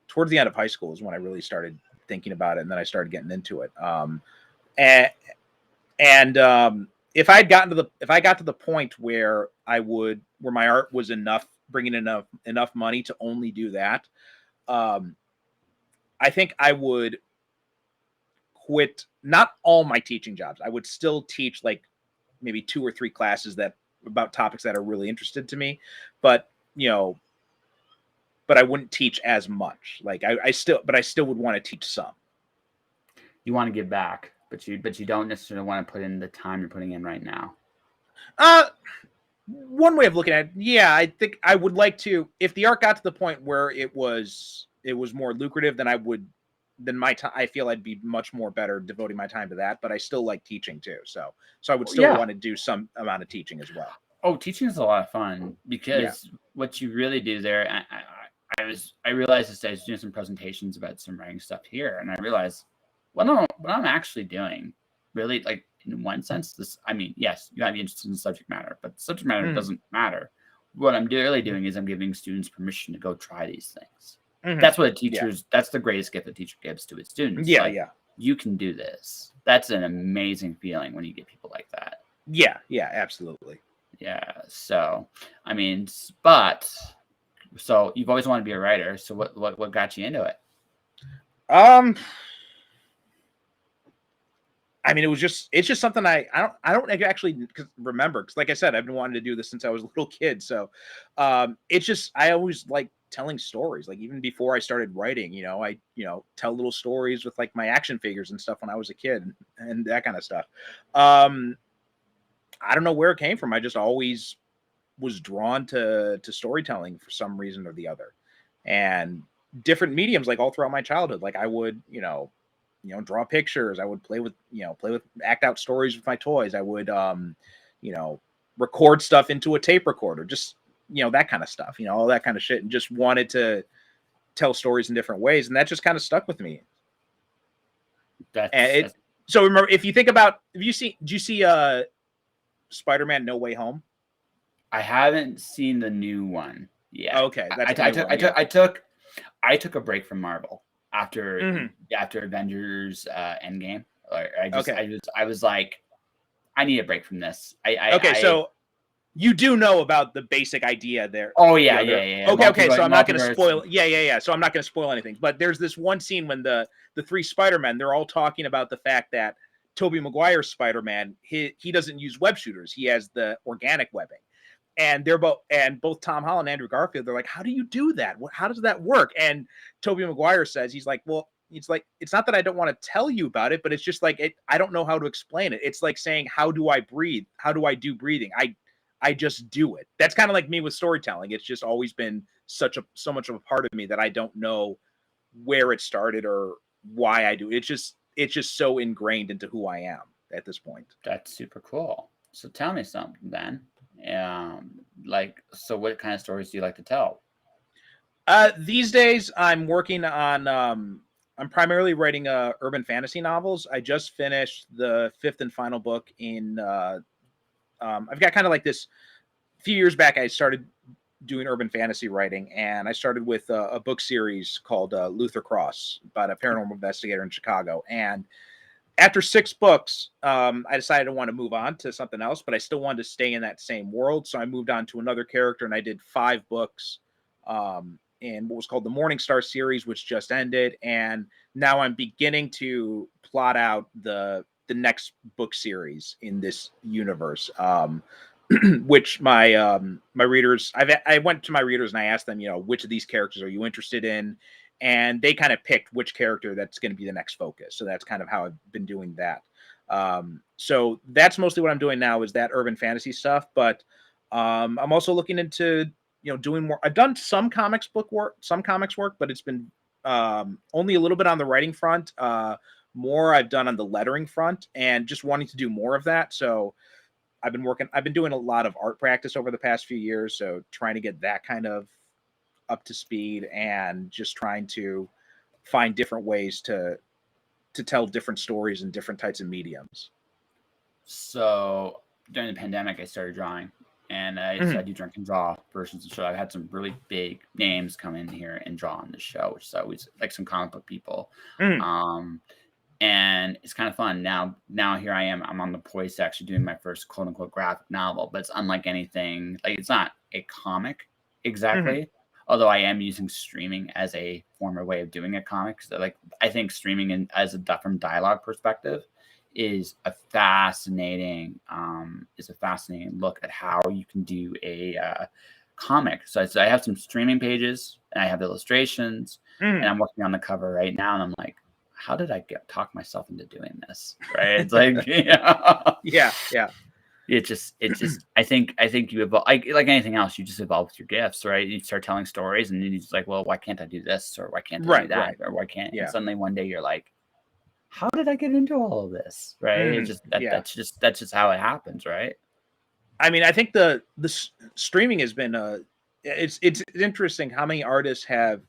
towards the end of high school is when I really started thinking about it. And then I started getting into it. If I got to the point where my art was bringing enough money to only do that, I think I would quit not all my teaching jobs. I would still teach like maybe 2 or 3 classes about topics that are really interested to me, but I wouldn't teach as much. Like I still would want to teach some. You want to give back, but you don't necessarily want to put in the time you're putting in right now. One way of looking at it, yeah, I think I would like to, if the art got to the point where it was more lucrative, then I feel I'd be much more better devoting my time to that. But I still like teaching too, so I would still want to do some amount of teaching as well. Oh, teaching is a lot of fun because what you really do there, I realized this. I was doing some presentations about some writing stuff here, and I realized what I'm actually doing, really, like in one sense, yes, you gotta be interested in the subject matter, but the subject matter doesn't matter. What I'm really doing is I'm giving students permission to go try these things. That's what that's the greatest gift a teacher gives to its students. You can do this. That's an amazing feeling when you get people like that. Yeah, absolutely. Yeah. So, so you've always wanted to be a writer. So what got you into it? It's just something I don't actually remember. Cause like I said, I've been wanting to do this since I was a little kid. So, it's just, I always like telling stories. Like even before I started writing, I tell little stories with like my action figures and stuff when I was a kid and that kind of stuff. I don't know where it came from. I just always was drawn to storytelling for some reason or the other, and different mediums, like all throughout my childhood. Like I would, draw pictures. I would play with act out stories with my toys. I would, record stuff into a tape recorder, just, that kind of stuff, all that kind of shit, and just wanted to tell stories in different ways. And that just kind of stuck with me. So remember, if you think about, did you see Spider-Man No Way Home? I haven't seen the new one yet. Okay, I took a break from Marvel after Avengers Endgame. I was like, I need a break from this. So you do know about the basic idea there. Oh yeah. Okay. So I'm not going to spoil. Yeah. So I'm not going to spoil anything. But there's this one scene when the three Spider-Men, they're all talking about the fact that Tobey Maguire's Spider-Man, he doesn't use web shooters. He has the organic webbing. And both Tom Holland and Andrew Garfield, they're like, how do you do that? How does that work? And Tobey Maguire says, he's like, well, it's like, it's not that I don't want to tell you about it, but it's just like, I don't know how to explain it. It's like saying, how do I breathe? How do I do breathing? I just do it. That's kind of like me with storytelling. It's just always been so much of a part of me that I don't know where it started or why I do it. It's just so ingrained into who I am at this point. That's super cool. So tell me something then. So what kind of stories do you like to tell? These days I'm working on, I'm primarily writing urban fantasy novels. I just finished the 5th and final book in, I've got kind of like this, a few years back, I started doing urban fantasy writing, and I started with a book series called Luther Cross, about a paranormal investigator in Chicago. And after 6 books, I decided I want to move on to something else, but I still wanted to stay in that same world. So I moved on to another character, and I did 5 books in what was called the Morning Star series, which just ended. And now I'm beginning to plot out the next book series in this universe, which my readers, I went to my readers and I asked them, which of these characters are you interested in? And they kind of picked which character that's going to be the next focus. So that's kind of how I've been doing that. So that's mostly what I'm doing now, is that urban fantasy stuff. But I'm also looking into, doing more. I've done some comics work, but it's been only a little bit on the writing front. More I've done on the lettering front, and just wanting to do more of that. So I've been doing a lot of art practice over the past few years. So trying to get that kind of up to speed, and just trying to find different ways to tell different stories in different types of mediums. So during the pandemic, I started drawing, and I do drink and draw versions of the show. I've had some really big names come in here and draw on the show, which is always like some comic book people. And it's kind of fun. Now here I am. I'm on the poise to actually doing my first quote unquote graphic novel, but it's unlike anything. Like, it's not a comic exactly. Although I am using streaming as a former way of doing a comic. So I think streaming from dialogue perspective is a fascinating look at how you can do a comic. So I have some streaming pages, and I have illustrations, and I'm working on the cover right now, and I'm like, how did I talk myself into doing this? Right? It's like, yeah. It's just. I think you evolve, like anything else. You just evolve with your gifts, right? You start telling stories, and then you're just like, well, why can't I do this, or why can't I do that, or why can't? And suddenly one day you're like, how did I get into all of this? Right? It's just that's just how it happens, right? I mean, I think the streaming has been it's interesting how many artists have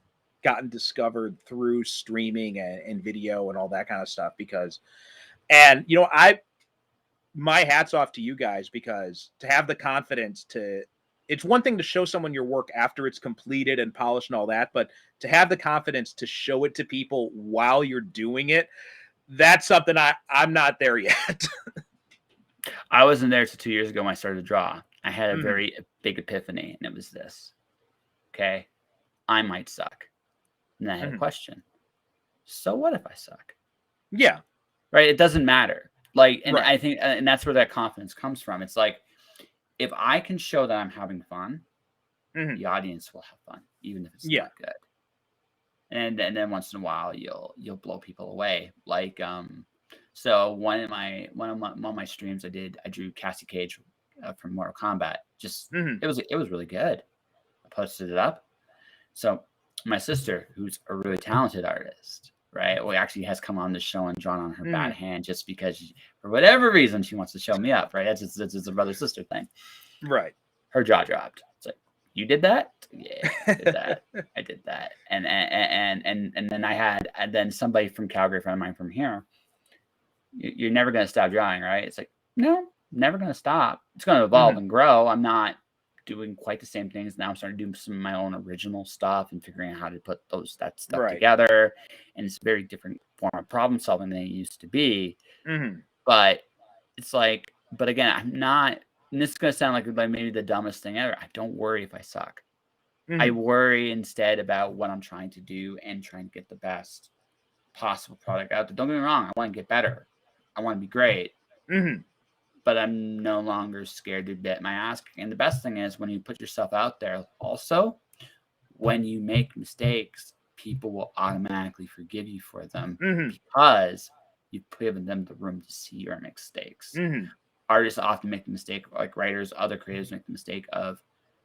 gotten discovered through streaming and video and all that kind of stuff, because, and my hat's off to you guys, because to have the confidence it's one thing to show someone your work after it's completed and polished and all that, but to have the confidence to show it to people while you're doing it, that's something I'm not there yet. I wasn't there till 2 years ago when I started to draw. I had a very big epiphany, and it was this. Okay, I might suck. And then I had a question. So what if I suck? Yeah. Right? It doesn't matter. I think, and that's where that confidence comes from. It's like, if I can show that I'm having fun, the audience will have fun, even if it's not good. And then once in a while, you'll blow people away. So one of my streams I drew Cassie Cage from Mortal Kombat. Just it was really good. I posted it up. So my sister, who's a really talented artist, right? Well, actually has come on the show and drawn on her bad hand just because for whatever reason she wants to show me up, right? That's just a brother sister thing. Right. Her jaw dropped. It's like, you did that? Yeah, I did that. I did that. And then I had then somebody from Calgary, a friend of mine from here. You're never going to stop drawing, right? It's like, no, never going to stop. It's going to evolve and grow. I'm not doing quite the same things now. I'm starting to do some of my own original stuff and figuring out how to put that stuff together. And it's a very different form of problem solving than it used to be. But it's like, but again, I'm not. And this is going to sound like maybe the dumbest thing ever. I don't worry if I suck. I worry instead about what I'm trying to do and trying to get the best possible product out there. Don't get me wrong. I want to get better. I want to be great. But I'm no longer scared to bet my ass. And the best thing is when you put yourself out there, also, when you make mistakes, people will automatically forgive you for them because you've given them the room to see your mistakes. Artists often make the mistake, like writers, other creators make the mistake of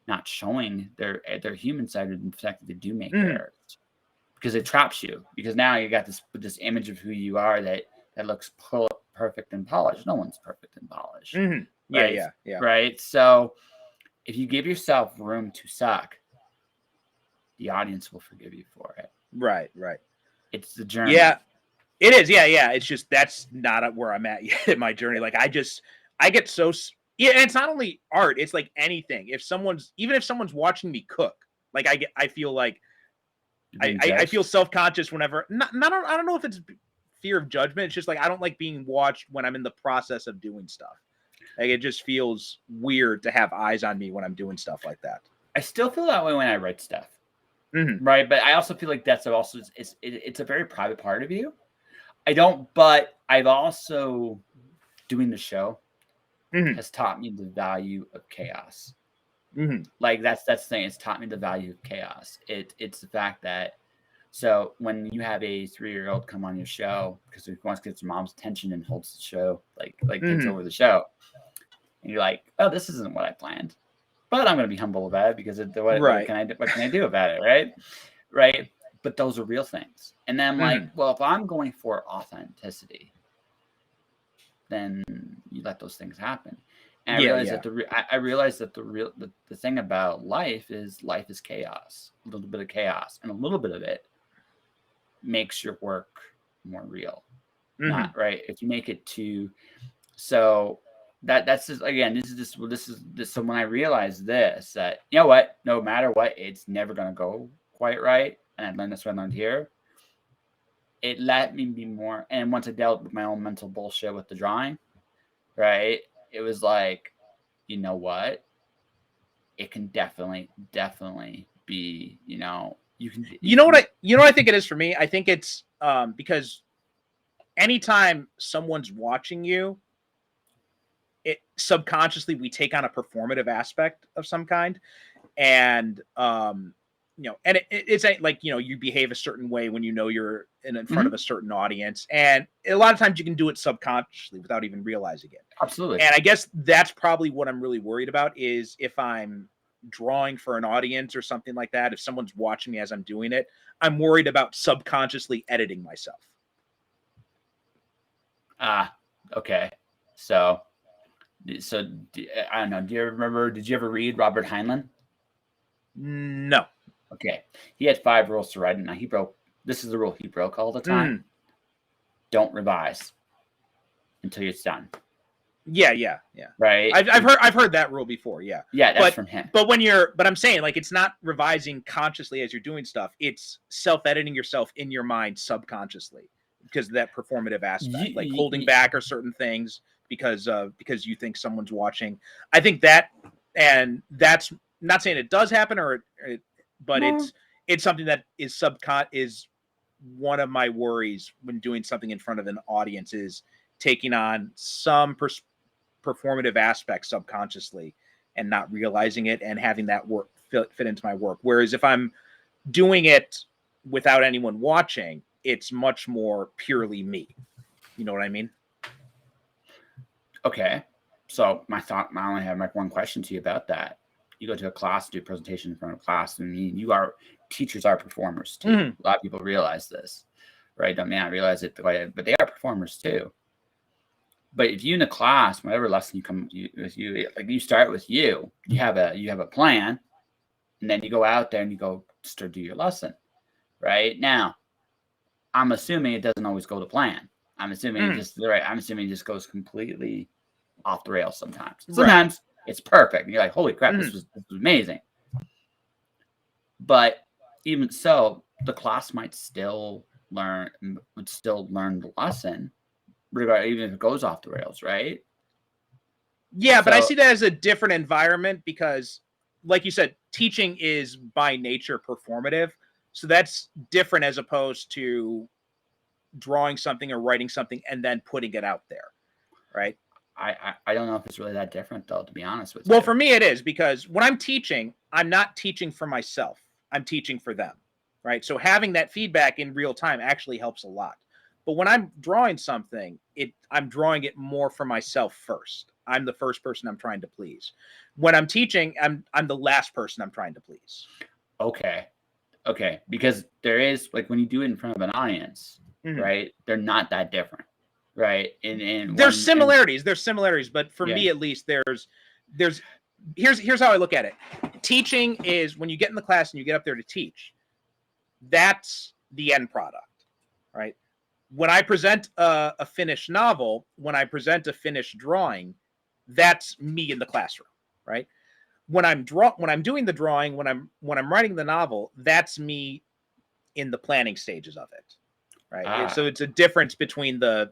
not showing their human side of the fact that they do make errors, because it traps you. Because now you got this image of who you are that looks perfect and polished. No one's perfect and polished. Right? Yeah. Right. So if you give yourself room to suck, the audience will forgive you for it. Right. It's the journey. Yeah, it is. Yeah. It's just that's not where I'm at yet in my journey. Like I get so and it's not only art. It's like anything. If someone's watching me cook, like I feel like I feel self-conscious whenever. I don't know if it's fear of judgment. It's just like I don't like being watched when I'm in the process of doing stuff. Like it just feels weird to have eyes on me when I'm doing stuff like that. I still feel that way when I write stuff, right? But I also feel like that's also it's a very private part of you. But I've also doing the show has taught me the value of chaos. Like that's the thing. It's taught me the value of chaos. It's the fact that. So when you have a 3-year-old come on your show because he wants to get your mom's attention and holds the show, like takes over the show, and you're like, oh, this isn't what I planned, but I'm going to be humble about it because what can I do about it, right? But those are real things. And then I'm like, well, if I'm going for authenticity, then you let those things happen. And I realized that the thing about life is chaos, a little bit of chaos, and a little bit of it makes your work more real. Not right. If you make it too, so that's just, again, this is so when I realized this, that you know what, no matter what, it's never gonna go quite right. And I learned this when I learned here. It let me be more, and once I dealt with my own mental bullshit with the drawing, right? It was like, you know what? It can definitely be, you know what I think it is for me? I think it's because anytime someone's watching you, it subconsciously we take on a performative aspect of some kind. And and it's like, you behave a certain way when you're in front of a certain audience. And a lot of times you can do it subconsciously without even realizing it. Absolutely. And I guess that's probably what I'm really worried about is if I'm drawing for an audience or something like that, if someone's watching me as I'm doing it, I'm worried about subconsciously editing myself. Okay. So I don't know. Did you ever read Robert Heinlein? No. Okay. He had 5 rules to writing. Now this is the rule he broke all the time. Don't revise until it's done. Yeah. Right. I've heard that rule before. Yeah. Yeah, that's from him. But but I'm saying, like, it's not revising consciously as you're doing stuff. It's self-editing yourself in your mind subconsciously because of that performative aspect, like holding back or certain things because you think someone's watching. I think that, and that's not saying it does happen but it's something that is is one of my worries when doing something in front of an audience is taking on some performative aspects subconsciously and not realizing it and having that work fit into my work. Whereas if I'm doing it without anyone watching, it's much more purely me. You know what I mean? Okay. So I only have like one question to you about that. You go to a class, do a presentation in front of class, and teachers are performers too. Mm-hmm. A lot of people realize this, right? Don't may not realize it, but they are performers too. But if you in a class, whatever lesson you start with you have a plan, and then you go out there and you go start do your lesson, right? Now, I'm assuming it doesn't always go to plan. I'm assuming it just goes completely off the rails sometimes. Sometimes it's perfect. And you're like, holy crap, this was amazing. But even so, the class would still learn the lesson, even if it goes off the rails, right? Yeah, but I see that as a different environment because, like you said, teaching is by nature performative. So that's different as opposed to drawing something or writing something and then putting it out there, right? I don't know if it's really that different, though, to be honest with you. Well, for me, it is, because when I'm teaching, I'm not teaching for myself. I'm teaching for them, right? So having that feedback in real time actually helps a lot. But when I'm drawing something, I'm drawing it more for myself first. I'm the first person I'm trying to please. When I'm teaching, I'm the last person I'm trying to please. Okay. Because there is, like, when you do it in front of an audience, right? They're not that different. Right. And there's similarities, but for me at least, here's how I look at it. Teaching is when you get in the class and you get up there to teach. That's the end product, right? When I present a finished novel, when I present a finished drawing, that's me in the classroom, right? When I'm doing the drawing, when I'm writing the novel, that's me in the planning stages of it, right? So it's a difference between the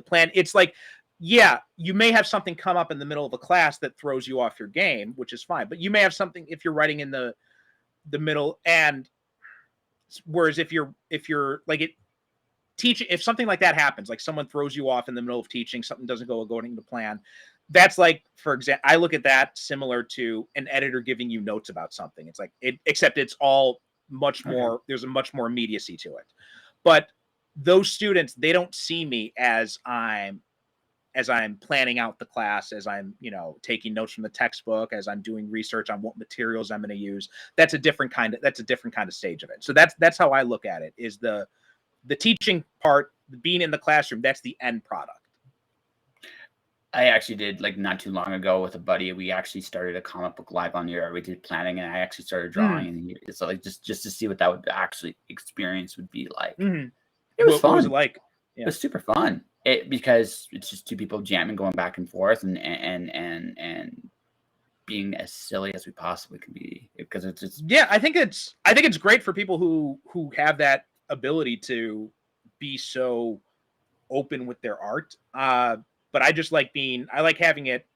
plan. It's like, yeah, you may have something come up in the middle of a class that throws you off your game, which is fine. But you may have something if you're writing in the middle, and whereas if you're like it teaching, if something like that happens, like someone throws you off in the middle of teaching, something doesn't go according to plan. That's like, for example, I look at that similar to an editor giving you notes about something. It's like except it's all much more. There's a much more immediacy to it, but those students, they don't see me as I'm planning out the class, as I'm, taking notes from the textbook, as I'm doing research on what materials I'm going to use. That's a different kind of stage of it. So that's how I look at it, is the teaching part, being in the classroom, that's the end product. I actually did, like, not too long ago with a buddy. We actually started a comic book live on air. We did planning, and I actually started drawing, and so, like, just to see what that would actually experience would be like. It was fun. What was it like? Yeah. It was super fun. Because it's just two people jamming, going back and forth, and being as silly as we possibly can be. Because it's just, I think it's great for people who have that ability to be so open with their art. But I just like having it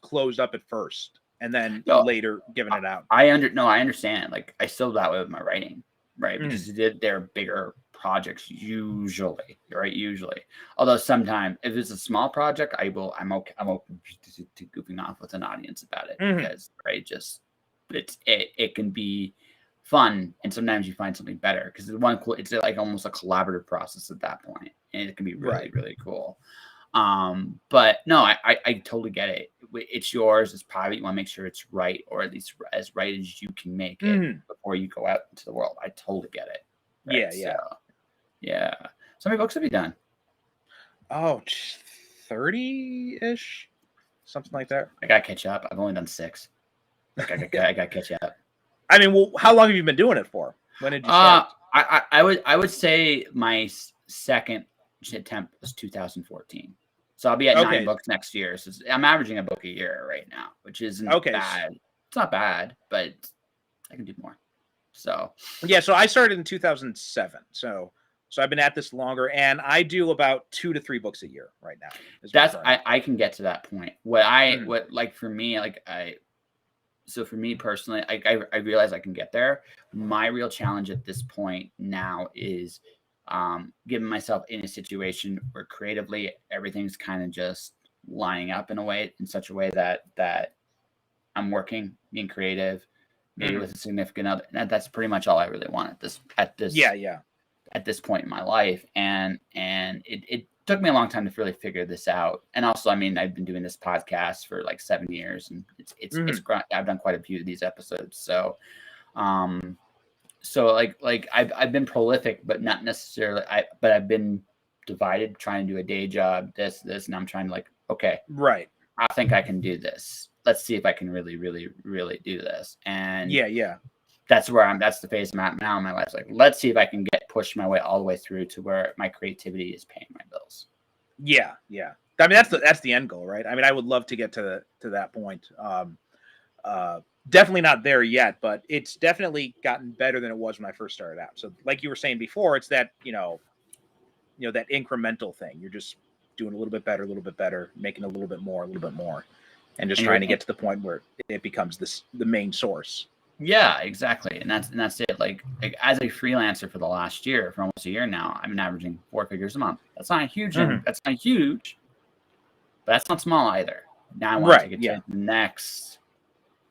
closed up at first and then later giving it out. I understand. Like, I still that way with my writing, right? Because they're bigger projects usually, right? Usually, although sometimes if it's a small project, I'm open to goofing off with an audience about it, because just it can be fun, and sometimes you find something better because it's like almost a collaborative process at that point, and it can be really really cool. But no, I totally get it. It's yours. It's private. You want to make sure it's right, or at least as right as you can make it before you go out into the world. I totally get it. Right? Yeah. So how many books have you done? Oh, 30-ish, something like that. I gotta catch up. I've only done 6. Like, I gotta catch up. I mean, well, how long have you been doing it for? When did you start? I would say my second attempt was 2014. So I'll be at 9 books next year. So I'm averaging a book a year right now, which isn't bad. It's not bad, but I can do more. So yeah, so I started in 2007. So I've been at this longer, and I do about 2 to 3 books a year right now. I can get to that point. So for me personally, I realize I can get there. My real challenge at this point now is getting myself in a situation where creatively everything's kind of just lining up in such a way that I'm working, being creative, maybe with a significant other. And that's pretty much all I really want at this at this point in my life, and it took me a long time to really figure this out. And also, I mean, I've been doing this podcast for like 7 years, and it's I've done quite a few of these episodes. So, I've been prolific, but not necessarily. But I've been divided, trying to do a day job, this, and I'm trying to like, okay, right. I think I can do this. Let's see if I can really do this. And that's the phase I'm at now in my life. Like, let's see if I can push my way all the way through to where my creativity is paying my bills. Yeah. I mean, that's the end goal, right? I mean, I would love to get to that point. Definitely not there yet, but it's definitely gotten better than it was when I first started out. So like you were saying before, it's that, that incremental thing. You're just doing a little bit better, making a little bit more, and just trying to get to the point where it becomes the main source. Yeah, exactly. And that's it. Like as a freelancer for the last year, for almost a year now, I've been averaging 4 figures a month. That's not huge. That's not huge, but that's not small either. Now I want to get to the next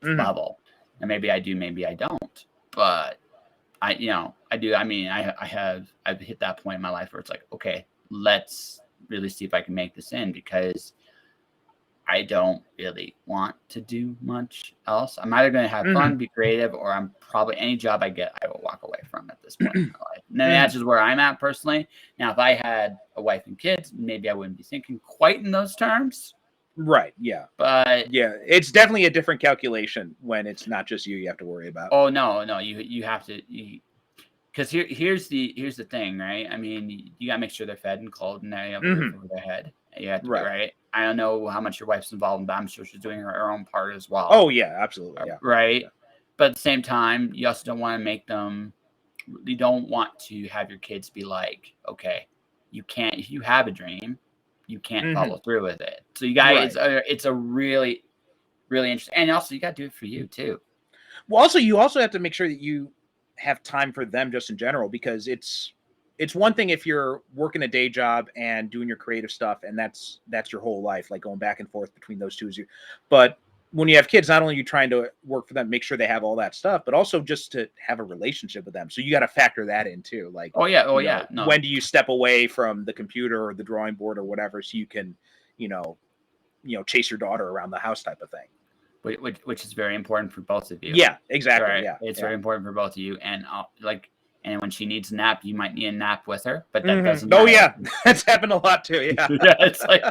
level. And maybe I do, maybe I don't. But I do. I mean, I've hit that point in my life where it's like, okay, let's really see if I can make this in, because I don't really want to do much else. I'm either going to have fun, be creative, or I'm probably any job I get, I will walk away from at this point in my life. And that's just where I'm at personally. Now, if I had a wife and kids, maybe I wouldn't be thinking quite in those terms. Right. Yeah. But yeah, it's definitely a different calculation when it's not just you have to worry about. Oh no, you have to, because here's the thing, right? I mean, you gotta make sure they're fed and clothed and they have a roof over their head. You have to, right? I don't know how much your wife's involved in, but I'm sure she's doing her own part as well. Oh yeah, absolutely. Yeah. Right. Yeah. But at the same time, you also don't want to make them. You don't want to have your kids be like, okay, you can't. If you have a dream, you can't follow through with it. So you guys, it's a really, really interesting, and also you got to do it for you too. Well, also you have to make sure that you have time for them just in general, because it's one thing if you're working a day job and doing your creative stuff and that's your whole life, like going back and forth between those two. But when you have kids, not only are you trying to work for them, make sure they have all that stuff, but also just to have a relationship with them. So you got to factor that in too. Like, no. When do you step away from the computer or the drawing board or whatever, so you can, chase your daughter around the house type of thing. Which is very important for both of you. Yeah, exactly. Right? Yeah, it's very important for both of you. And and when she needs a nap, you might need a nap with her, but that doesn't. Oh yeah, that's happened a lot too. Yeah, it's like,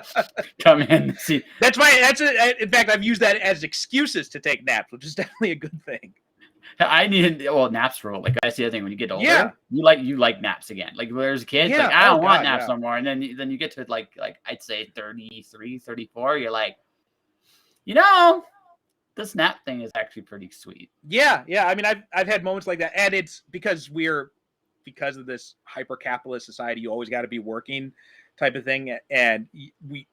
come in, see. In fact, I've used that as excuses to take naps, which is definitely a good thing. I need naps for like that's the other thing. When you get older, you like naps again. Like there's kids, like I don't want naps no more. And then you get to like I'd say 33, 34, you're like, this nap thing is actually pretty sweet. Yeah. I mean, I've had moments like that, and it's because of this hyper capitalist society, you always got to be working, type of thing, and we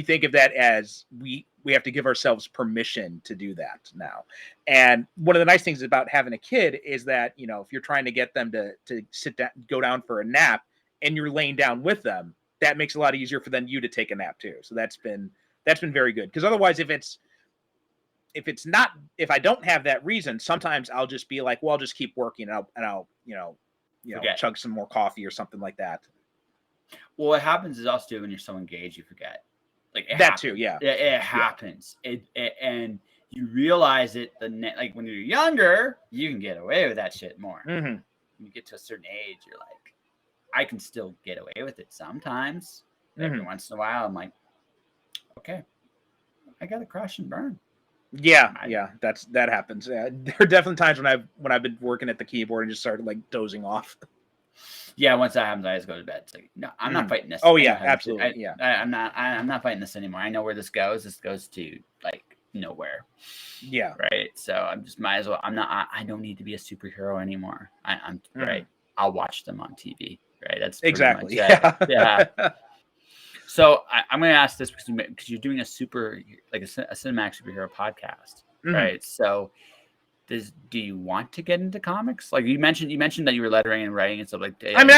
think of that as we have to give ourselves permission to do that now. And one of the nice things about having a kid is that if you're trying to get them to sit down, go down for a nap, and you're laying down with them, that makes it a lot easier for you to take a nap too. So that's been very good, because otherwise, if I don't have that reason, sometimes I'll just be like, well, I'll just keep working and I'll chug some more coffee or something like that. Well, what happens is also when you're so engaged, you forget. Like that happens. Too, yeah. It happens. And you realize it like when you're younger, you can get away with that shit more. When you get to a certain age, you're like, I can still get away with it sometimes. Every once in a while, I'm like, okay, I gotta crash and burn. Yeah, that happens. Yeah, there are definitely times when I've been working at the keyboard and just started like dozing off. Yeah, once that happens, I just go to bed. It's like, no, I'm not fighting this. Oh yeah, absolutely. I'm not fighting this anymore. I know where this goes. This goes to like nowhere. Yeah. Right. So I'm just might as well. I don't need to be a superhero anymore. I'm right. I'll watch them on TV. Right. That's exactly. Yeah. So I'm going to ask this because you're doing a cinematic superhero podcast, right? So, do you want to get into comics? Like you mentioned that you were lettering and writing and stuff like that. I mean,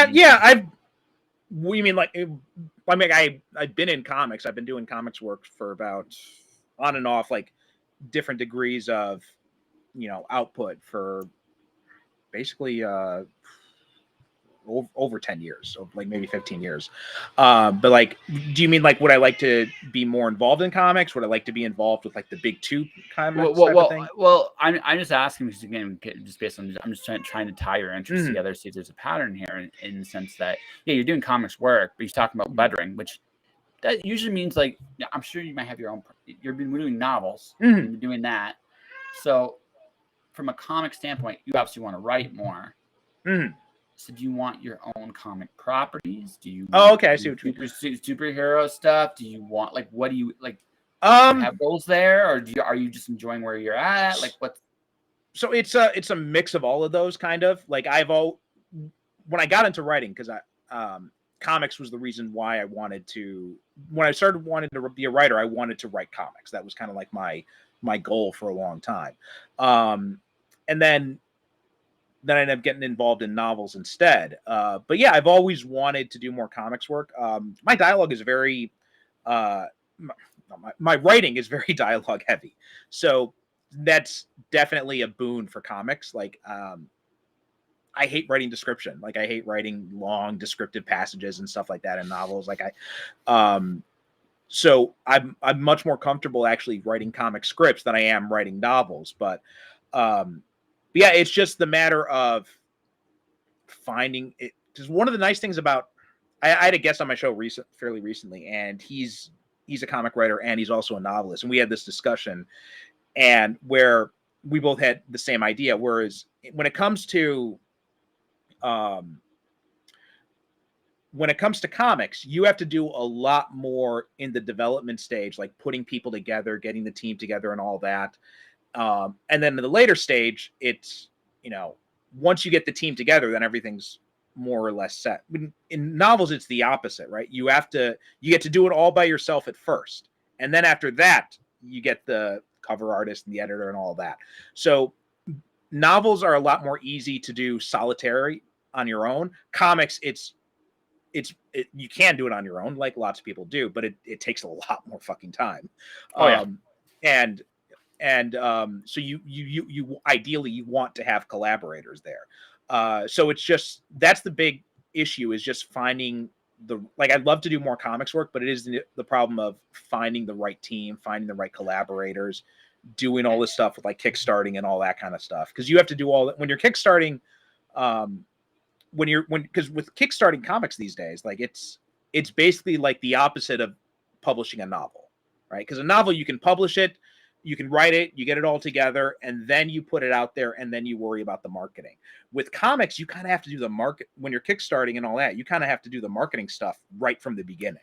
I've been in comics. I've been doing comics work for about on and off, like different degrees of, output for basically over 10 years, so like maybe 15 years. But like, do you mean like would I like to be more involved in comics? Would I like to be involved with like the big two comics type of thing? Well, I'm just asking because again, just based on I'm just trying to tie your interests together, see if there's a pattern here in the sense that you're doing comics work, but he's talking about lettering, which that usually means like I'm sure you might have your own. You've been doing novels, you've been doing that, so from a comic standpoint, you obviously want to write more. So do you want your own comic properties? Do you want okay, I see what you mean. superhero stuff? Do you want like what do you like? Do you have goals there, or are you just enjoying where you're at? Like what? So it's a mix of all of those kind of like when I got into writing because comics was the reason why I wanted to when I started wanting to be a writer. I wanted to write comics. That was kind of like my goal for a long time. And then I ended up getting involved in novels instead. But yeah, I've always wanted to do more comics work. My dialogue is very, my writing is very dialogue heavy. So that's definitely a boon for comics. Like, I hate writing description. Like I hate writing long descriptive passages and stuff like that in novels. Like so I'm much more comfortable actually writing comic scripts than I am writing novels. But yeah, it's just the matter of finding it. Because one of the nice things about I had a guest on my show fairly recently, and he's a comic writer and he's also a novelist, and we had this discussion, and where we both had the same idea. Whereas when it comes to comics, you have to do a lot more in the development stage, like putting people together, getting the team together, and all that. And then in the later stage, it's, once you get the team together, then everything's more or less set. In novels, it's the opposite, right? You get to do it all by yourself at first. And then after that, you get the cover artist and the editor and all that. So novels are a lot more easy to do solitary on your own. Comics, you can do it on your own, like lots of people do, but it takes a lot more fucking time. And so you ideally you want to have collaborators there. So it's just that's the big issue is just finding I'd love to do more comics work, but it is the problem of finding the right team, finding the right collaborators, doing all this stuff with like kickstarting and all that kind of stuff, because you have to do all that when you're kickstarting. Because with kickstarting comics these days, like it's basically like the opposite of publishing a novel, right? Because a novel, you can publish it, you can write it, you get it all together, and then you put it out there, and then you worry about the marketing. With comics, you kind of have to do the market when you're kickstarting and all that. You kind of have to do the marketing stuff right from the beginning.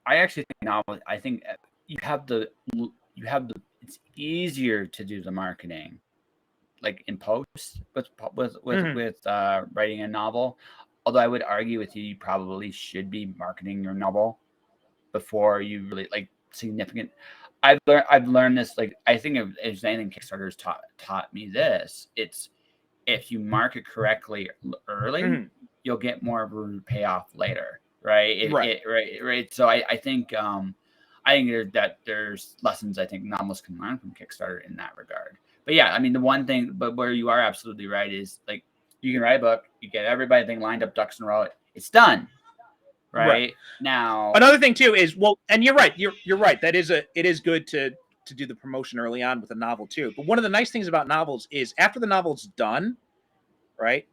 I actually think I think you have the it's easier to do the marketing like in post with writing a novel. Although I would argue with you, you probably should be marketing your novel before you really like significant. I've learned this. Like I think if anything, Kickstarter's taught me this. It's if you market correctly early, you'll get more of a payoff later, right? Right. So I think there's lessons I think novelists can learn from Kickstarter in that regard. But yeah, I mean, the one thing, but where you are absolutely right is like you can write a book, you get everybody lined up, ducks in a row, it's done. Right now, another thing too is and you're right. You're right. It is good to do the promotion early on with a novel too. But one of the nice things about novels is after the novel's done, right?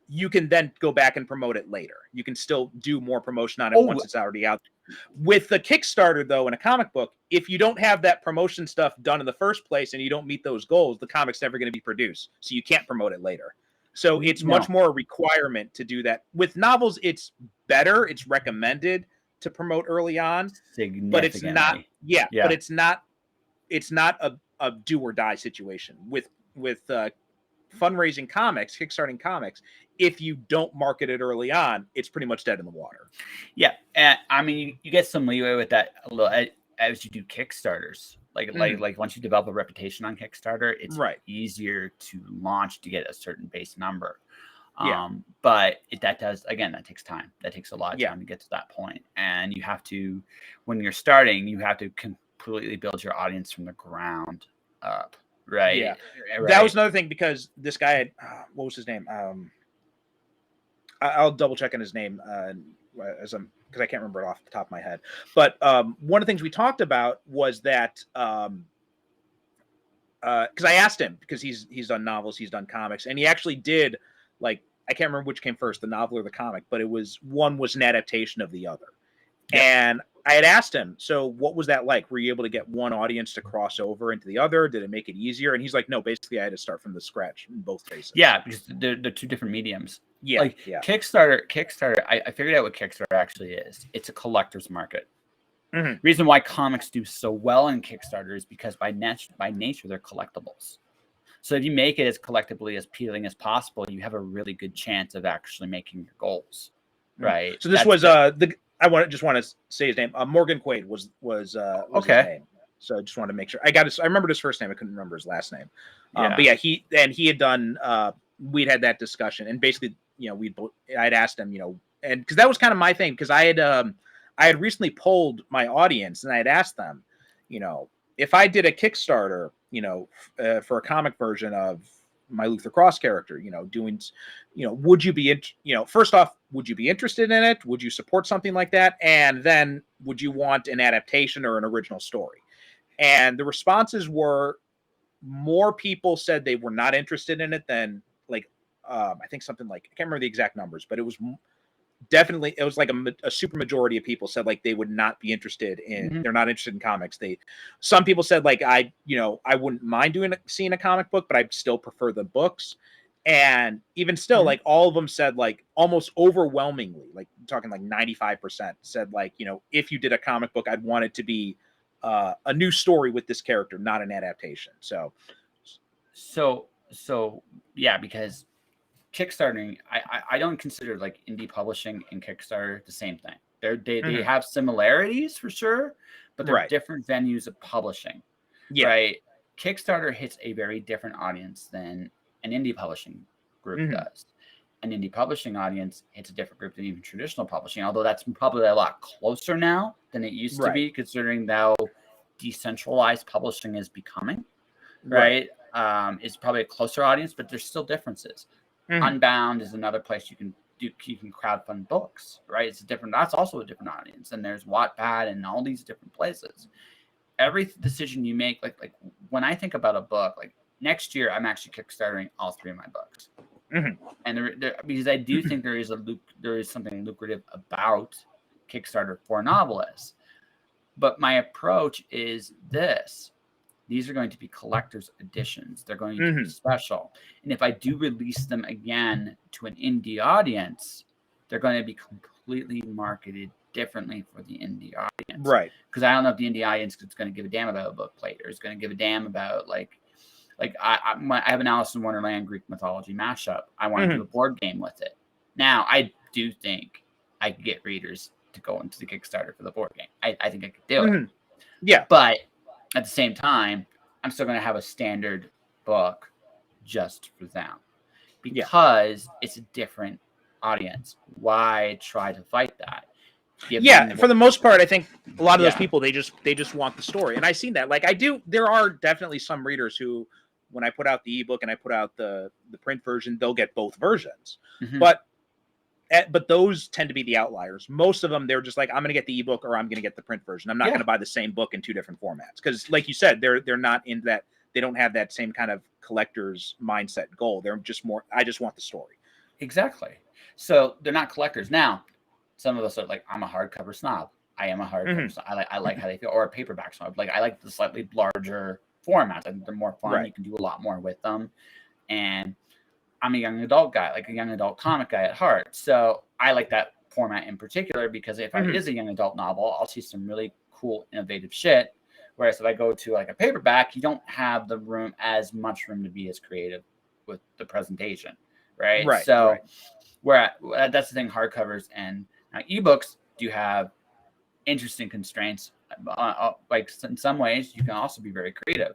You can then go back and promote it later. You can still do more promotion on it once it's already out. With the Kickstarter, though, in a comic book, if you don't have that promotion stuff done in the first place and you don't meet those goals, the comic's never going to be produced. So you can't promote it later. So it's much more a requirement to do that. With novels, it's better. It's recommended to promote early on, but it's not. Yeah, but it's not. It's not a do or die situation with fundraising comics, kickstarting comics. If you don't market it early on, it's pretty much dead in the water. Yeah, I mean, you get some leeway with that a little as you do Kickstarters. Like once you develop a reputation on Kickstarter, it's easier to launch to get a certain base number. But that takes time. That takes a lot of time to get to that point. And you have to, when you're starting, you have to completely build your audience from the ground up. Right. Yeah. That was another thing because this guy had, what was his name? I'll double check on his name because I can't remember it off the top of my head. But one of the things we talked about was that because I asked him, because he's done novels, he's done comics, and he actually did, like, I can't remember which came first, the novel or the comic, but it was one was an adaptation of the other. Yep. And I had asked him, so what was that like? Were you able to get one audience to cross over into the other? Did it make it easier? And he's like, no, basically I had to start from the scratch in both cases. Yeah, because they're two different mediums. Yeah, like Kickstarter. I figured out what Kickstarter actually is. It's a collector's market. Mm-hmm. Reason why comics do so well in Kickstarter is because by nature they're collectibles. So if you make it as collectively as appealing as possible, you have a really good chance of actually making your goals, right? So this was just want to say his name. Morgan Quaid was okay. His name. So I just wanted to make sure. I remembered his first name. I couldn't remember his last name. But yeah, he had done. We'd had that discussion, and basically, I'd asked him, and because that was kind of my thing, because I had recently polled my audience, and I had asked them, if I did a Kickstarter, for a comic version of my Luther Cross character, doing, would you be, first off, would you be interested in it? Would you support something like that? And then would you want an adaptation or an original story? And the responses were, more people said they were not interested in it than I think something like, I can't remember the exact numbers, but it was definitely, it was like a super majority of people said like they would not be interested in, they're not interested in comics. Some people said like, I wouldn't mind seeing a comic book, but I'd still prefer the books. And even still, like all of them said, like almost overwhelmingly, like talking like 95% said like, if you did a comic book, I'd want it to be a new story with this character, not an adaptation. So yeah, because Kickstarting, I don't consider like indie publishing and Kickstarter the same thing. They have similarities for sure, but they're different venues of publishing. Yeah. Right. Kickstarter hits a very different audience than an indie publishing group does. An indie publishing audience hits a different group than even traditional publishing, although that's probably a lot closer now than it used to be, considering how decentralized publishing is becoming. Right. It's probably a closer audience, but there's still differences. Unbound is another place you can crowdfund books, right? That's also a different audience. And there's Wattpad and all these different places. Every decision you make, like when I think about a book, like next year, I'm actually Kickstartering all 3 of my books. And because I do think there is something lucrative about Kickstarter for novelists. But my approach is this. These are going to be collector's editions. They're going to be special. And if I do release them again to an indie audience, they're going to be completely marketed differently for the indie audience. Right. Because I don't know if the indie audience is going to give a damn about a book plate, or is going to give a damn about I have an Alice in Wonderland Greek mythology mashup. I want to do a board game with it. Now, I do think I could get readers to go into the Kickstarter for the board game. I think I could do it. Yeah. But at the same time, I'm still going to have a standard book just for them because it's a different audience. Why try to fight that? For the most part, I think a lot of those people, they just want the story. And I've seen that. Like there are definitely some readers who, when I put out the ebook and I put out the print version, they'll get both versions. But those tend to be the outliers. Most of them, they're just like, I'm going to get the ebook or I'm going to get the print version. I'm not going to buy the same book in 2 different formats. Because like you said, they're not into that. They don't have that same kind of collector's mindset goal. They're just more, I just want the story. Exactly. So they're not collectors. Now, some of us are like, I'm a hardcover snob. I am a hardcover snob. I like how they feel. Or a paperback snob. Like, I like the slightly larger formats. I think they're more fun. You can do a lot more with them. And I'm a young adult guy, like a young adult comic guy at heart. So I like that format in particular because if it is a young adult novel, I'll see some really cool, innovative shit. Whereas if I go to like a paperback, you don't have as much room to be as creative with the presentation, right? Where that's the thing, hardcovers and now ebooks do have interesting constraints. Like in some ways, you can also be very creative.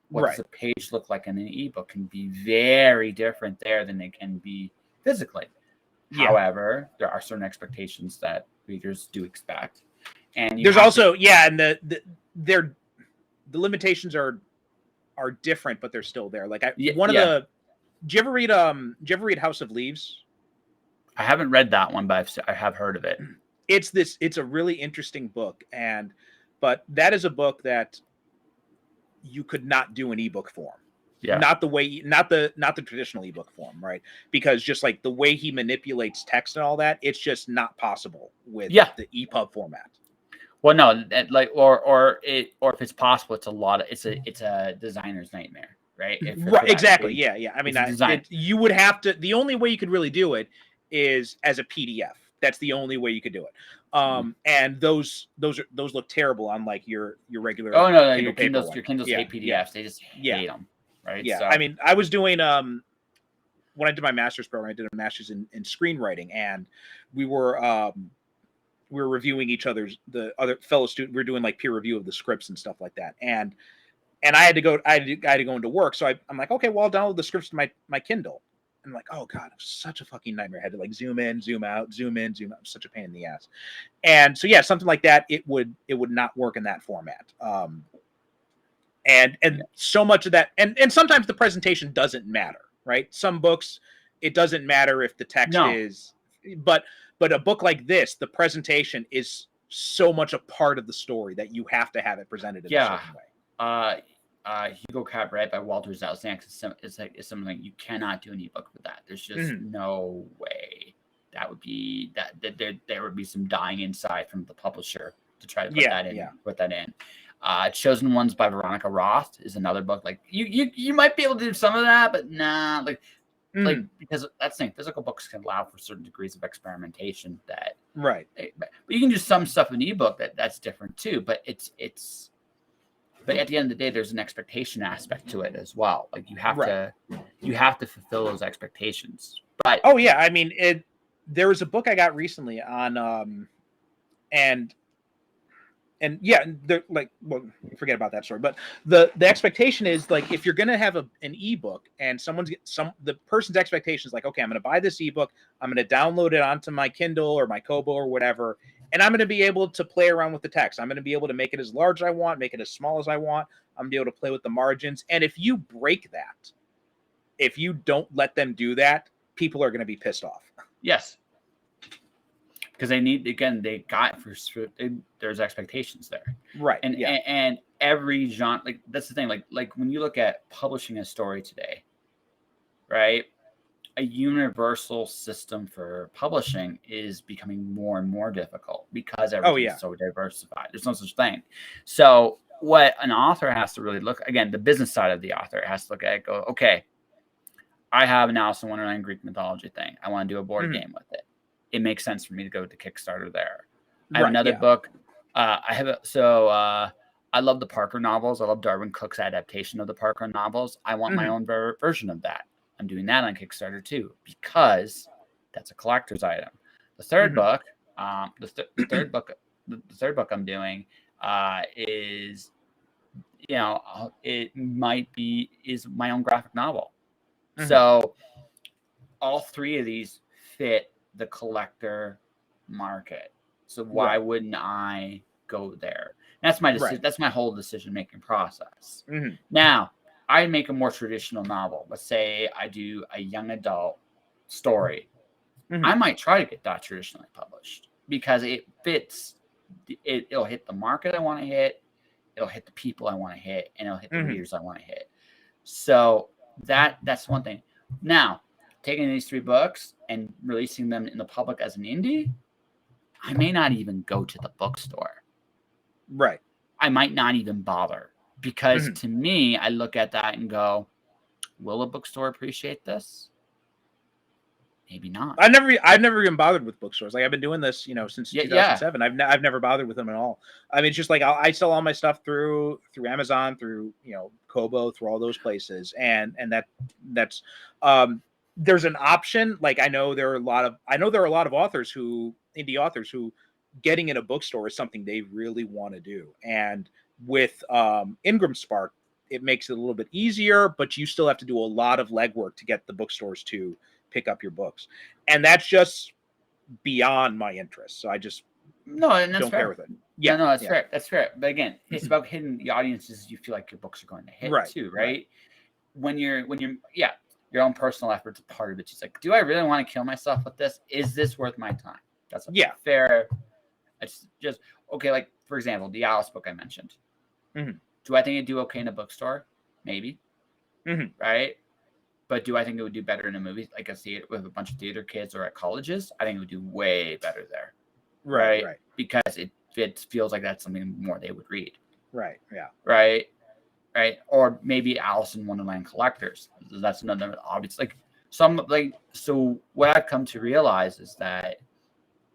What does a page look like in an ebook can be very different there than it can be physically. However, there are certain expectations that readers do expect, and there's also and the limitations are different, but they're still there. Like did you ever read House of Leaves? I haven't read that one, but I have heard of it. It's a really interesting book, but that is a book that you could not do in ebook form. Yeah. Not the traditional ebook form, right? Because just like the way he manipulates text and all that, it's just not possible with the EPUB format. Well, no, or if it's possible, it's a designer's nightmare, right? Right, exactly. Yeah. I mean, you would have to. The only way you could really do it is as a PDF. That's the only way you could do it. And those look terrible on like your regular. Oh no, Kindle your Kindles hate PDFs. Yeah. They just hate them, right? Yeah. So, I mean, I was doing when I did my master's program, I did a master's in screenwriting, and we were reviewing the other fellow student. We were doing like peer review of the scripts and stuff like that, and I had to go into work, so I'm like, okay, well, I'll download the scripts to my Kindle. And I'm like, oh god, it was such a fucking nightmare. I had to like zoom in, zoom out, zoom in, zoom out. It was such a pain in the ass. And so yeah, something like that, it would not work in that format. And so much of that, and sometimes the presentation doesn't matter, right? Some books, it doesn't matter if the text is, but a book like this, the presentation is so much a part of the story that you have to have it presented in a certain way. Hugo Cabret by Walter Zausnak is something you cannot do an ebook with that. There's just no way that would be that there would be some dying inside from the publisher to try to put that in. Chosen Ones by Veronica Roth is another book. Like you might be able to do some of that, but nah, like because that's the thing, physical books can allow for certain degrees of experimentation that right. But you can do some stuff in ebook that's different too. But but at the end of the day, there's an expectation aspect to it as well. Like you have to fulfill those expectations. But oh yeah, I mean there was a book I got recently on and yeah, they're like, well, forget about that story. But the expectation is like, if you're going to have an ebook and the person's expectation is like, okay, I'm going to buy this ebook, I'm going to download it onto my Kindle or my Kobo or whatever, and I'm going to be able to play around with the text. I'm going to be able to make it as large as I want, make it as small as I want. I'm going to be able to play with the margins. And if you break that, if you don't let them do that, people are going to be pissed off. Yes. Because there's expectations there, right? And every genre, like that's the thing, like when you look at publishing a story today, right? A universal system for publishing is becoming more and more difficult because everything's so diversified. There's no such thing. So what an author has to really look, again, the business side of the author has to look at it, go, okay, I have an Alice in Wonderland Greek mythology thing. I want to do a board game with it. It makes sense for me to go to Kickstarter there. I have another book. I love the Parker novels. I love Darwin Cook's adaptation of the Parker novels. I want my own version of that. I'm doing that on Kickstarter too, because that's a collector's item. The third book, the third book I'm doing is, it is my own graphic novel. So all three of these fit the collector market. So why wouldn't I go there? That's my decision. That's my whole decision-making process. Now, I make a more traditional novel. Let's say I do a young adult story. I might try to get that traditionally published because it fits. It'll hit the market I want to hit. It'll hit the people I want to hit, and it'll hit the readers I want to hit. So that's one thing. Now, taking these three books and releasing them in the public as an indie, I may not even go to the bookstore. Right. I might not even bother because to me, I look at that and go, will a bookstore appreciate this? Maybe not. I've never even bothered with bookstores. Like I've been doing this, since 2007. I've never bothered with them at all. I mean, it's just like I sell all my stuff through Amazon, through Kobo, through all those places, and that's there's an option. Like I know there are a lot of indie authors who getting in a bookstore is something they really want to do, and with Ingram Spark, it makes it a little bit easier, but you still have to do a lot of legwork to get the bookstores to pick up your books, and that's just beyond my interest. So I just don't care with it. Yeah, no, that's fair. That's fair. But again, it's about hitting the audiences you feel like your books are going to hit too, right? When you're your own personal effort's a part of it. She's like, do I really want to kill myself with this? Is this worth my time? That's fair. It's just okay. Like, for example, the Alice book I mentioned. Mm-hmm. Do I think it'd do okay in a bookstore? Maybe. Mm-hmm. Right. But do I think it would do better in a movie, like a theater with a bunch of theater kids or at colleges? I think it would do way better there. Right. Because it feels like that's something more they would read. Right. Yeah. Right. Or maybe Alice in Wonderland Collectors. That's another obvious, so what I've come to realize is that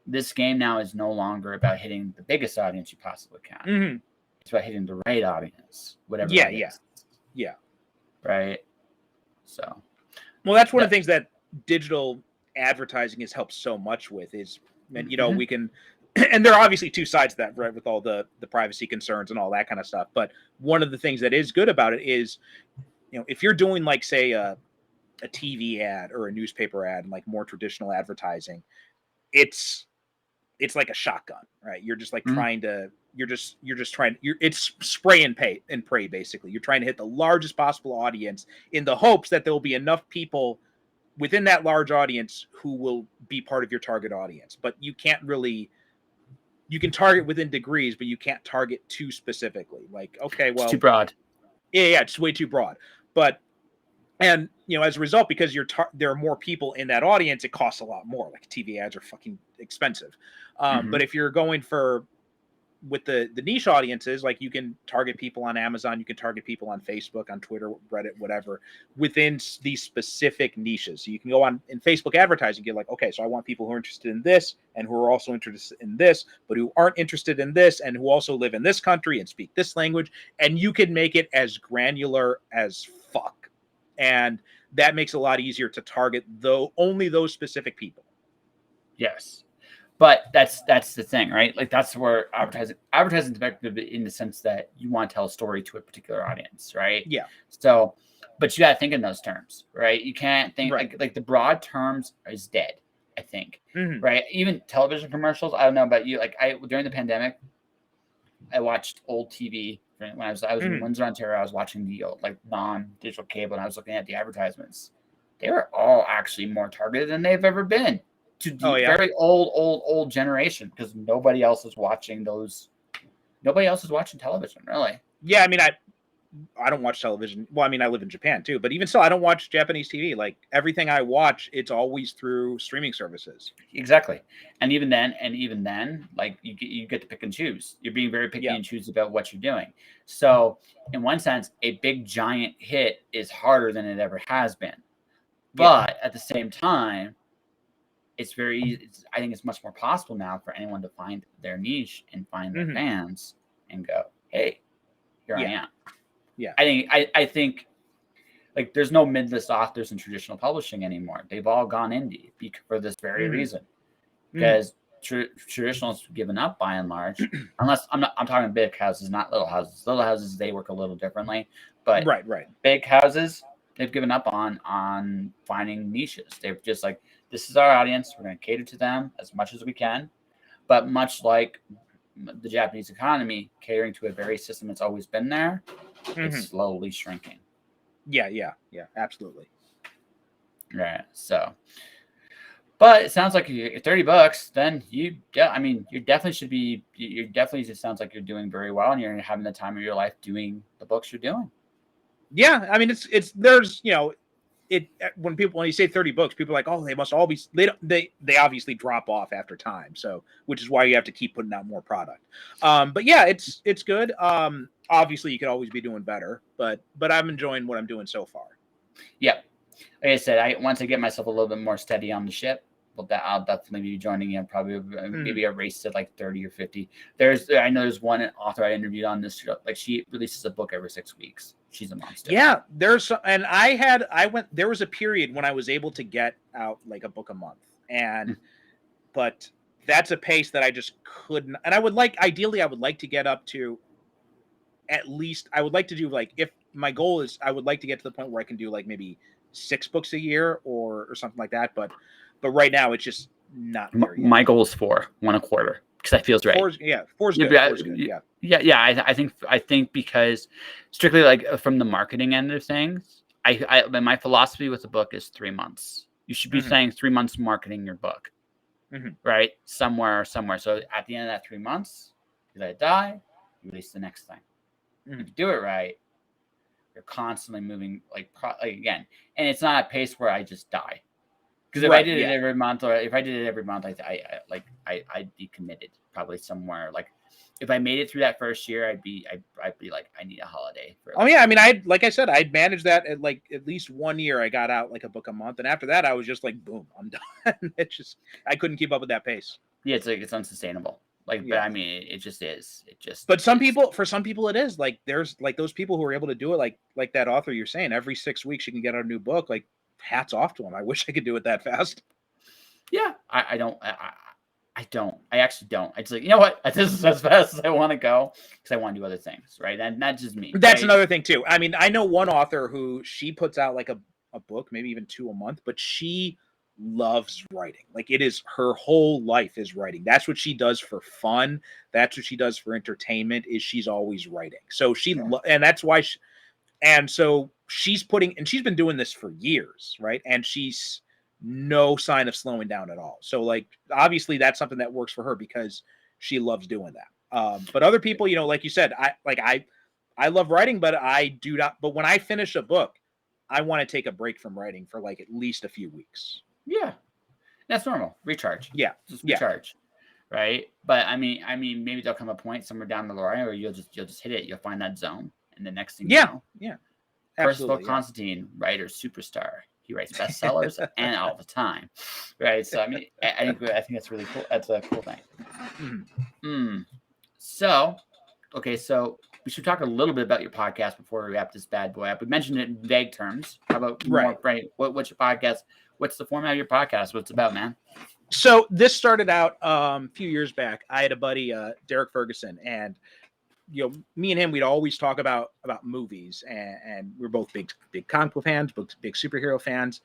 this game now is no longer about hitting the biggest audience you possibly can. Mm-hmm. It's about hitting the right audience, whatever. Yeah. Right. So, well, that's one of the things that digital advertising has helped so much with is, and we can, and there are obviously two sides to that, right, with all the privacy concerns and all that kind of stuff. But one of the things that is good about it is, if you're doing like, say, a TV ad or a newspaper ad, and like more traditional advertising, it's like a shotgun, right? You're just like it's spray and pray basically. You're trying to hit the largest possible audience in the hopes that there will be enough people within that large audience who will be part of your target audience. But you can't really, you can target within degrees, but you can't target too specifically. Like, okay, well, it's too broad. Yeah, it's way too broad. But, and as a result, because there are more people in that audience, it costs a lot more. Like TV ads are fucking expensive. But if you're going with the niche audiences, like you can target people on Amazon, you can target people on Facebook, on Twitter, Reddit, whatever, within these specific niches. So you can go on in Facebook advertising, get like, okay, so I want people who are interested in this and who are also interested in this, but who aren't interested in this and who also live in this country and speak this language. And you can make it as granular as fuck. And that makes it a lot easier to target only those specific people. Yes. But that's the thing, right? Like that's where advertising is effective in the sense that you want to tell a story to a particular audience, right? Yeah. So, but you got to think in those terms, right? You can't think like the broad terms is dead, I think, right? Even television commercials. I don't know about you. Like during the pandemic, I watched old TV when I was in Windsor, Ontario. I was watching the old, like non-digital cable, and I was looking at the advertisements. They were all actually more targeted than they've ever been. To the very old generation, because nobody else is watching those. Nobody else is watching television, really. Yeah, I mean, I don't watch television. Well, I mean, I live in Japan too, but even still, I don't watch Japanese TV. Like everything I watch, it's always through streaming services. Exactly, and even then, like you get to pick and choose. You're being very picky and choose about what you're doing. So, in one sense, a big giant hit is harder than it ever has been, but at the same time, it's very easy. I think it's much more possible now for anyone to find their niche and find their fans and go, hey, here I am. Yeah. I think like there's no mid-list authors in traditional publishing anymore. They've all gone indie for this very reason. Because traditionals have given up by and large, unless I'm talking big houses, not little houses. Little houses, they work a little differently. But big houses, they've given up on finding niches. They've just like, this is our audience. We're going to cater to them as much as we can. But much like the Japanese economy, catering to a very system that's always been there, it's slowly shrinking. Yeah, absolutely. Right. So, but it sounds like you're $30, then you definitely should be, just sounds like you're doing very well and you're having the time of your life doing the books you're doing. Yeah. I mean, there's, when you say 30 books, people are like, oh, they must all be, they obviously drop off after time. So, which is why you have to keep putting out more product. But yeah, it's good. Obviously you could always be doing better, but I'm enjoying what I'm doing so far. Yeah. Like I said, once I get myself a little bit more steady on the ship, I'll definitely be joining you. Probably maybe a race to like 30 or 50. I know there's one author I interviewed on this show. Like she releases a book every 6 weeks. She's a monster. Yeah, there was a period when I was able to get out like a book a month, but that's a pace that I just couldn't. And ideally, I would like to get up to at least. I would like to do like, if my goal is, I would like to get to the point where I can do like maybe 6 books a year or something like that. But right now it's just not there yet. My goal is 4, 1 a quarter. Because that feels right. 4's good. 4's good. Yeah. I think because strictly like from the marketing end of things, my philosophy with the book is 3 months. You should be saying 3 months marketing your book, right? Somewhere. So at the end of that 3 months, you let it die, you release the next thing. If you do it right, you're constantly moving like again, and it's not a pace where I just die. Because if I did it every month, I'd be committed probably somewhere. Like if I made it through that first year, I'd be like, I need a holiday. I mean, like I said, I'd managed that at like at least 1 year. I got out like a book a month, and after that, I was just like, boom, I'm done. I couldn't keep up with that pace. Yeah, it's like it's unsustainable. Like, but I mean, it just is. But for some people, it is. Like, there's like those people who are able to do it. Like that author you're saying, every 6 weeks you can get out a new book. Like, hats off to them. I wish I could do it that fast. Yeah, I don't. I actually don't. I just like, you know what? This is as fast as I want to go because I want to do other things, right? And not just me. That's another thing too. I mean, I know one author who she puts out like a book, maybe even 2 a month, but she loves writing. Like it is her whole life is writing. That's what she does for fun. That's what she does for entertainment. Is she's always writing. So and that's why. And so she's she's been doing this for years, right? And she's no sign of slowing down at all. So like, obviously that's something that works for her because she loves doing that. But other people, you know, like you said, I love writing, but I do not. But when I finish a book, I want to take a break from writing for like at least a few weeks. Yeah, that's normal. Recharge. Yeah, just recharge. Yeah. Right. But I mean, maybe there'll come a point somewhere down the line where you'll just hit it. You'll find that zone, and the next thing you know, Percival Constantine, writer, superstar. He writes bestsellers and all the time, right? So I mean, I think that's really cool. That's a cool thing. So, okay, so we should talk a little bit about your podcast before we wrap this bad boy up. We mentioned it in vague terms. How about more, right? What's your podcast? What's the format of your podcast? What's it about, man? So this started out a few years back. I had a buddy, Derek Ferguson, and you know, me and him, we'd always talk about movies, and we're both big comic book fans, big superhero fans.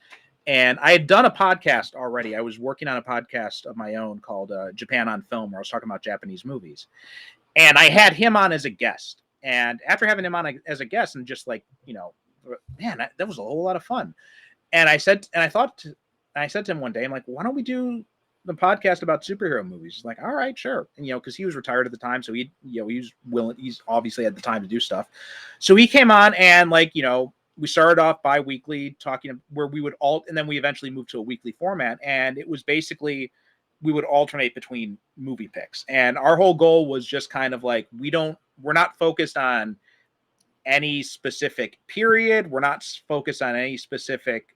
And I had done a podcast already. I was working on a podcast of my own called Japan on Film, where I was talking about Japanese movies. And I had him on as a guest. And after having him on as a guest, and just like, you know, man, that was a whole lot of fun. And I said to him one day, I'm like, why don't we do the podcast about superhero movies? He's like, all right, sure. And, you know, because he was retired at the time, so he was willing. He's obviously had the time to do stuff. So he came on, and like, you know, we started off bi-weekly talking where we would and then we eventually moved to a weekly format, and it was basically we would alternate between movie picks. And our whole goal was just kind of like, we're not focused on any specific period. We're not focused on any specific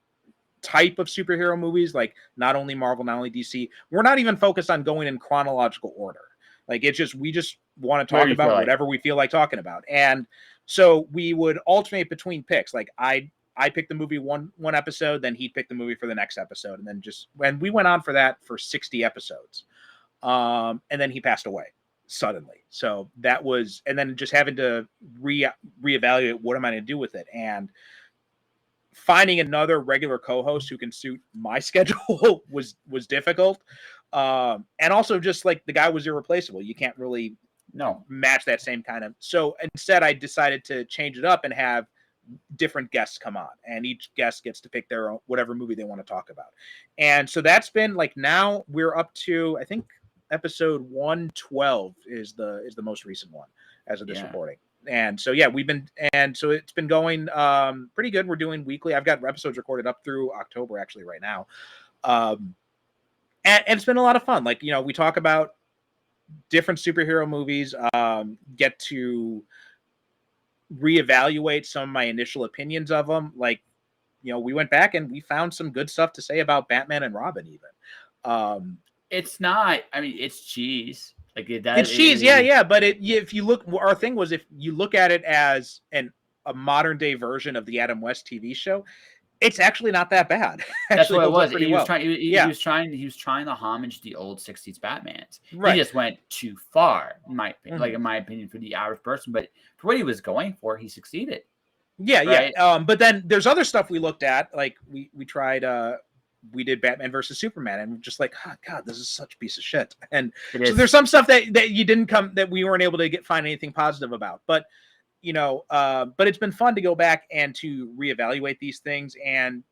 type of superhero movies, like not only Marvel, not only DC. We're not even focused on going in chronological order. Like we just want to talk about whatever we feel like talking about. And so we would alternate between picks. Like I picked the movie one episode, then he'd pick the movie for the next episode. And then when we went on for that for 60 episodes. And then he passed away suddenly. So that was, and then just having to reevaluate what am I going to do with it. And finding another regular co-host who can suit my schedule was difficult. And also just like the guy was irreplaceable. You can't really match that same kind of. So instead I decided to change it up and have different guests come on, and each guest gets to pick their own, whatever movie they want to talk about. And so that's been like, now we're up to, I think episode 112 is the most recent one as of this recording. And so, yeah, so it's been going pretty good. We're doing weekly. I've got episodes recorded up through October actually right now. And it's been a lot of fun. Like, you know, we talk about different superhero movies, get to reevaluate some of my initial opinions of them. Like, you know, we went back and we found some good stuff to say about Batman and Robin even. It's not, I mean, it's cheese. Like it's cheese, yeah. But if you look, our thing was, if you look at it as a modern day version of the Adam West TV show, it's actually not that bad. That's what it was. He was trying to homage the old 60s Batmans. Right. He just went too far, in my opinion, for the average person. But for what he was going for, he succeeded. Yeah, right? Yeah. But then there's other stuff we looked at. Like we tried. We did Batman versus Superman, and we're just like, oh, God, this is such a piece of shit. And so there's some stuff that you didn't that we weren't able to find anything positive about. But but it's been fun to go back and to reevaluate these things. And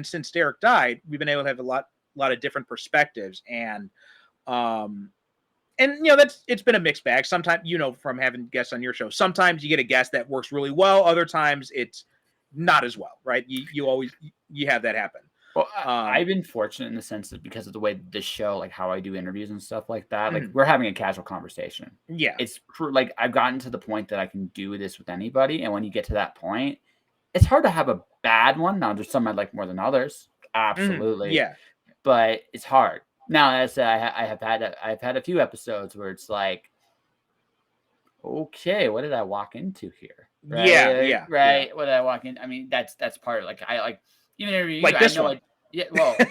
since Derek died, we've been able to have a lot of different perspectives. And it's been a mixed bag. Sometimes, from having guests on your show, sometimes you get a guest that works really well. Other times it's not as well, right? You always have that happen. Well, I've been fortunate in the sense that because of the way this show, like how I do interviews and stuff like that, like we're having a casual conversation. Yeah. It's like I've gotten to the point that I can do this with anybody. And when you get to that point, it's hard to have a bad one. Now, there's some I like more than others. Absolutely. Yeah. But it's hard. Now, as I've had a few episodes where it's like, okay, what did I walk into here? Right? Yeah. Right. Yeah. What did I walk in? I mean, that's part of I like even interview like you, this I know one. Yeah, well, this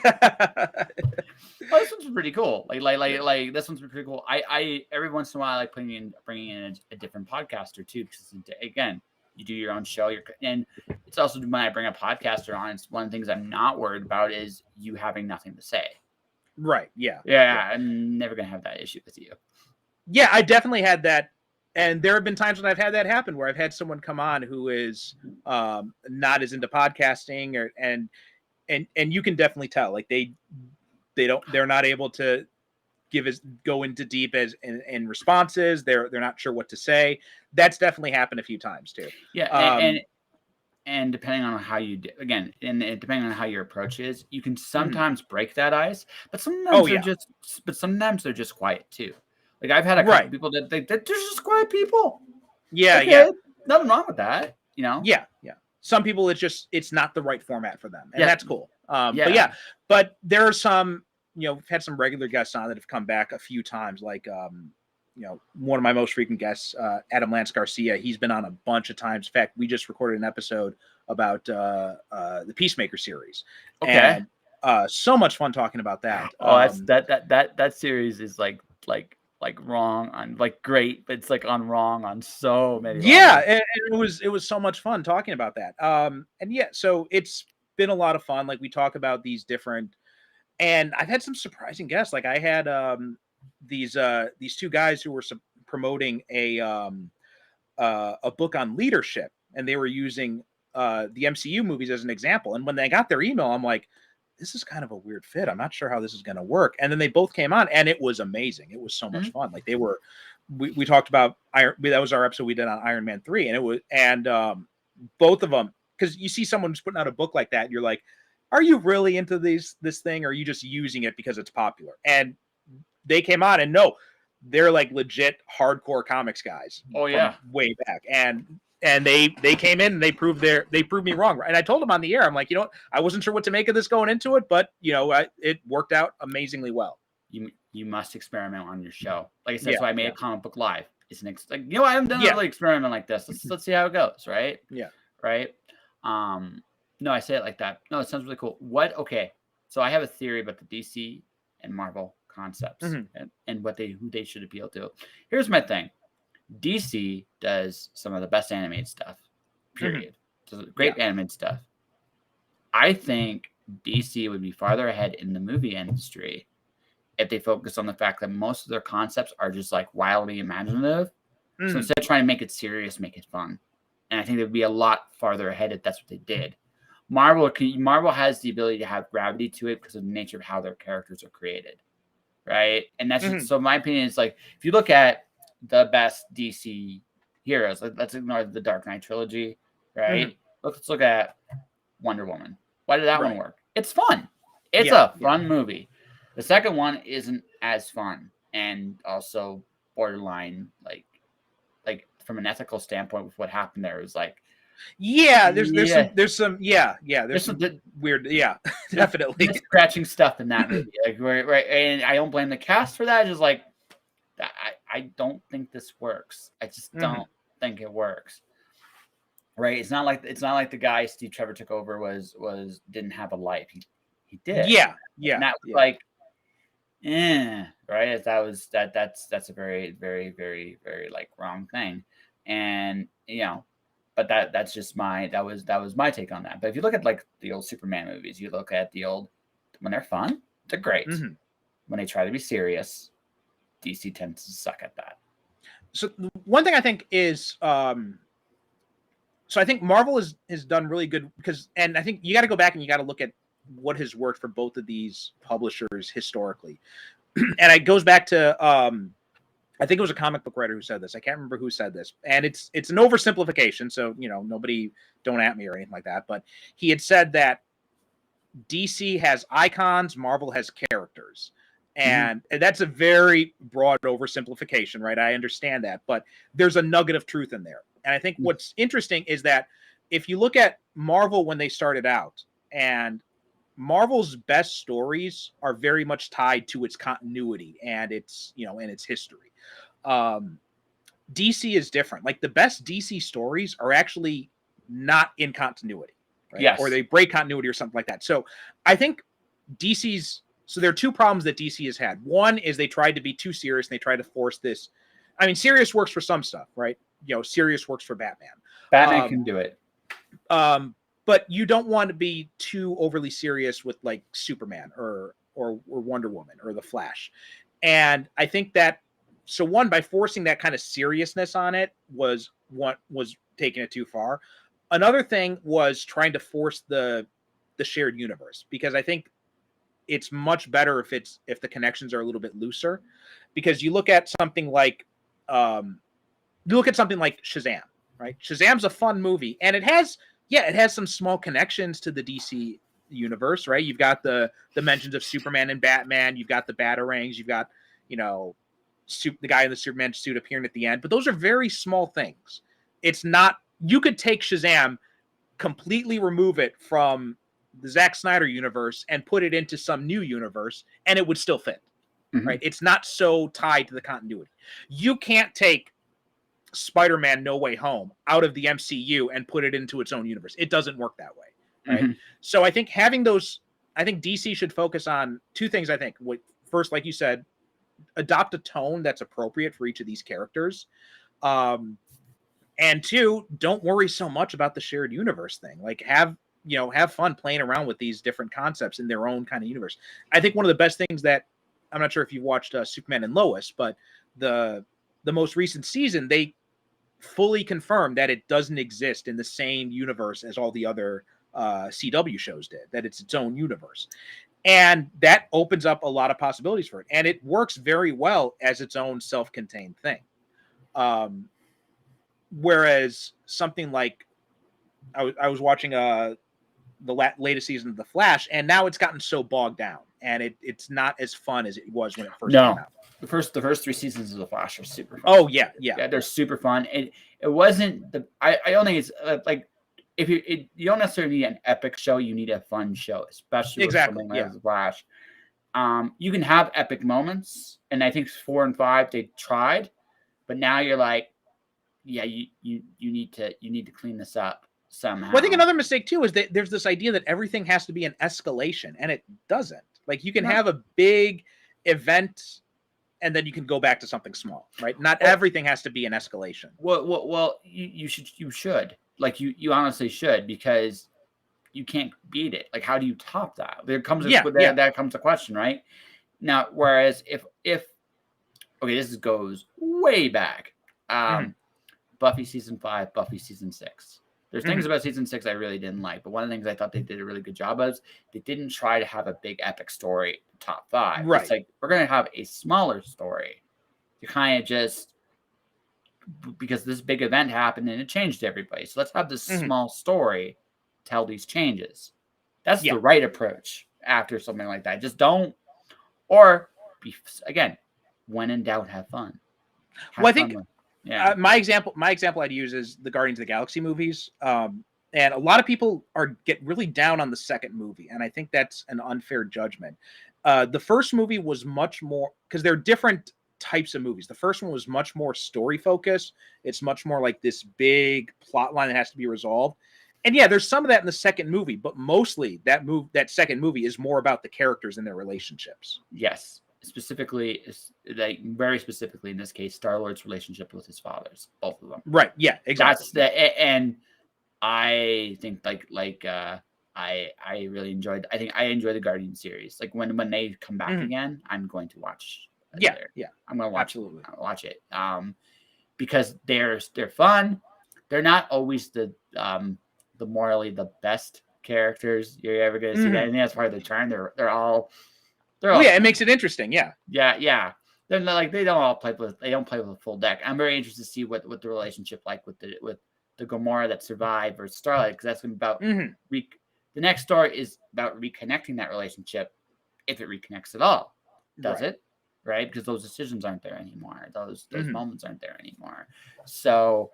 one's pretty cool. Like this one's pretty cool. I every once in a while I like bringing in a different podcaster too, because again, you do your own show. And it's also when I bring a podcaster on, it's one of the things I'm not worried about is you having nothing to say. Right. Yeah. Yeah. I'm never gonna have that issue with you. Yeah, I definitely had that. And there have been times when I've had that happen where I've had someone come on who is not as into podcasting and you can definitely tell like they're not able to go into deep in responses. They're not sure what to say. That's definitely happened a few times too. Yeah. And depending on how you again, and depending on how your approach is, you can sometimes break that ice, but sometimes they're just quiet too. Like I've had a couple people that they're just quiet people. Yeah, okay, yeah. Nothing wrong with that, Yeah, yeah. Some people it's not the right format for them, and that's cool. But there are some, we've had some regular guests on that have come back a few times, like one of my most frequent guests, Adam Lance Garcia. He's been on a bunch of times. In fact, we just recorded an episode about the Peacemaker series. Okay. And so much fun talking about that. That series is like wrong on great, but it's on wrong on so many levels. Yeah, and it was so much fun talking about that. So it's been a lot of fun. Like we talk about these different, and I've had some surprising guests. Like I had these two guys who were promoting a book on leadership, and they were using the MCU movies as an example. And when they got their email, I'm like, this is kind of a weird fit. I'm not sure how this is going to work. And then they both came on, and it was amazing. It was so much fun. Like we talked about that was our episode we did on Iron Man 3, and both of them, because you see someone just putting out a book like that, and you're like, are you really into this thing, or are you just using it because it's popular? And they came on, and no, they're like legit hardcore comics guys. Oh yeah, way back, and they came in and they proved me wrong. And I told them on the air, I'm like, I wasn't sure what to make of this going into it, but it worked out amazingly well. You must experiment on your show. Like I said, so I made a comic book live. It's I haven't done a really experiment like this. Let's see how it goes, right? Yeah. Right. No, I say it like that. No, it sounds really cool. Okay. So I have a theory about the DC and Marvel concepts and who they should appeal to. Here's my thing. DC does some of the best animated stuff, period. Does great animated stuff. I think DC would be farther ahead in the movie industry if they focus on the fact that most of their concepts are just wildly imaginative. So instead of trying to make it serious, make it fun. And I think they would be a lot farther ahead if that's what they did. Marvel has the ability to have gravity to it because of the nature of how their characters are created, right? And that's just, so my opinion is if you look at the best DC heroes, let's ignore the Dark Knight trilogy, right? Let's look at Wonder Woman. Why did that one work? It's fun. It's a fun movie. The second one isn't as fun, and also borderline like from an ethical standpoint with what happened there. It was there's some weird, definitely scratching stuff in that movie, right? And I don't blame the cast for that. Just I don't think this works. I just don't think it works. Right? It's not like the guy Steve Trevor took over didn't have a life. He did. Yeah. And that was right? That's a very, very, very, very wrong thing. And but that's just that was my take on that. But if you look at the old Superman movies, you look at when they're fun, they're great. When they try to be serious, DC tends to suck at that. So one thing I think is, so I think Marvel has done really good because, and I think you got to go back and you got to look at what has worked for both of these publishers historically, and it goes back to, I think it was a comic book writer who said this. I can't remember who said this, and it's an oversimplification. So nobody don't at me or anything like that. But he had said that DC has icons, Marvel has characters. And that's a very broad oversimplification, right? I understand that, but there's a nugget of truth in there. And I think what's interesting is that if you look at Marvel when they started out, and Marvel's best stories are very much tied to its continuity and its, and its history. DC is different. Like the best DC stories are actually not in continuity, right? Yes. Or they break continuity or something like that. So I think so there are two problems that DC has had. One is they tried to be too serious and they tried to force this. I mean, serious works for some stuff, right? Serious works for Batman. Batman can do it. But you don't want to be too overly serious with like Superman or Wonder Woman or the Flash. And I think that, so one, by forcing that kind of seriousness on it was taking it too far. Another thing was trying to force the shared universe, because I think it's much better if the connections are a little bit looser, because you look at something like Shazam, right? Shazam's a fun movie, and it has some small connections to the DC universe, right? You've got the mentions of Superman and Batman, you've got the Batarangs, you've got the guy in the Superman suit appearing at the end, but those are very small things. It's not, you could take Shazam, completely remove it from the Zack Snyder universe and put it into some new universe and it would still fit, right? It's not so tied to the continuity. You can't take Spider-Man No Way Home out of the MCU and put it into its own universe. It doesn't work that way, right? So I think I think DC should focus on two things. I think first, like you said, adopt a tone that's appropriate for each of these characters. And two, don't worry so much about the shared universe thing. Like have fun playing around with these different concepts in their own kind of universe. I think one of the best things that, I'm not sure if you've watched Superman and Lois, but the most recent season, they fully confirmed that it doesn't exist in the same universe as all the other CW shows did, that it's its own universe. And that opens up a lot of possibilities for it. And it works very well as its own self-contained thing. Whereas something like, I was watching the latest season of The Flash, and now it's gotten so bogged down, and it's not as fun as it was when it first came out. The first 3 seasons of The Flash are super fun. Oh yeah, they're super fun. It wasn't I don't think it's like, if you don't necessarily need an epic show, you need a fun show, especially with something like The Flash. You can have epic moments, and I think 4 and 5 they tried, but now you're like, yeah, you need to clean this up somehow. Well, I think another mistake too is that there's this idea that everything has to be an escalation, and it doesn't. Like you can have a big event, and then you can go back to something small, right? Not everything has to be an escalation. Well, you should. Like you honestly should, because you can't beat it. Like, how do you top that? That comes a question, right? Now, whereas if okay, this goes way back. Buffy season 5, Buffy season 6. There's things about season 6 I really didn't like, but one of the things I thought they did a really good job of is they didn't try to have a big epic story top 5. Right. It's like, we're going to have a smaller story to kind of just, because this big event happened and it changed everybody. So let's have this small story tell these changes. That's the right approach after something like that. Just don't, again, when in doubt, have fun. I think my example I'd use is the Guardians of the Galaxy movies. And a lot of people get really down on the second movie, and I think that's an unfair judgment. The first movie was much more, because they're different types of movies. The first one was much more story focused. It's much more like this big plot line that has to be resolved. And yeah, there's some of that in the second movie, but mostly that second movie is more about the characters and their relationships. Yes. Very specifically in this case, Star-Lord's relationship with his fathers, both of them. Right. Yeah, exactly. And I think I really enjoyed. I think I enjoy the Guardian series. Like when they come back again, I'm going to watch. Yeah. I'm going to watch. Absolutely. Watch it. because they're fun. They're not always the morally the best characters you're ever going to see. I think that's part of the charm. They're all it makes it interesting. Yeah. They're not, like they don't play with a full deck. I'm very interested to see what the relationship like with the Gamora that survived versus Starlight, because that's going to be about the next story is about reconnecting that relationship, if it reconnects at all. Does it? Right? Because those decisions aren't there anymore. Those moments aren't there anymore. So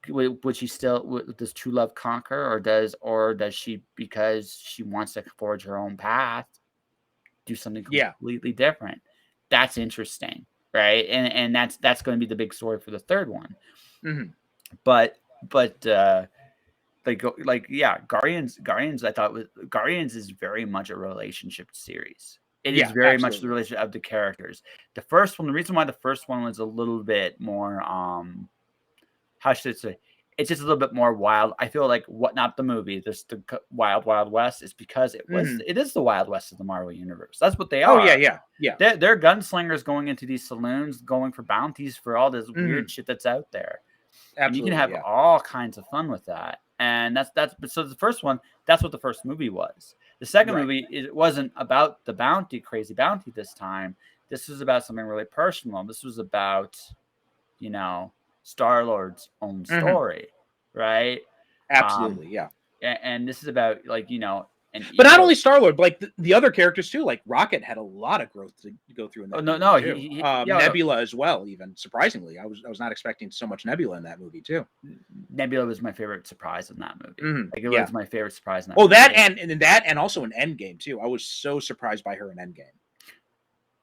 would she still, does true love conquer, or does she, because she wants to forge her own path, do something completely different? That's interesting, right? And that's going to be the big story for the third one. But Guardians, I thought Guardians is very much a relationship series. It is very much the relationship of the characters. The first one, the reason why the first one was a little bit more, how should I say? It's just a little bit more wild. I feel like not the movie, just the Wild Wild West, is because it is the Wild West of the Marvel Universe. That's what they are. Oh yeah. They're gunslingers going into these saloons, going for bounties for all this weird shit that's out there. And you can have all kinds of fun with that. And that's so the first one, that's what the first movie was. The second movie, it wasn't about the crazy bounty this time. This was about something really personal. This was about, Star-Lord's own story, right? Absolutely, And this is about, but not only Star-Lord, but like the other characters too. Like Rocket had a lot of growth to go through in that movie too. Nebula as well, even surprisingly. I was not expecting so much Nebula in that movie too. Nebula was my favorite surprise in that movie. It was my favorite surprise in that movie. And also in Endgame too. I was so surprised by her in Endgame.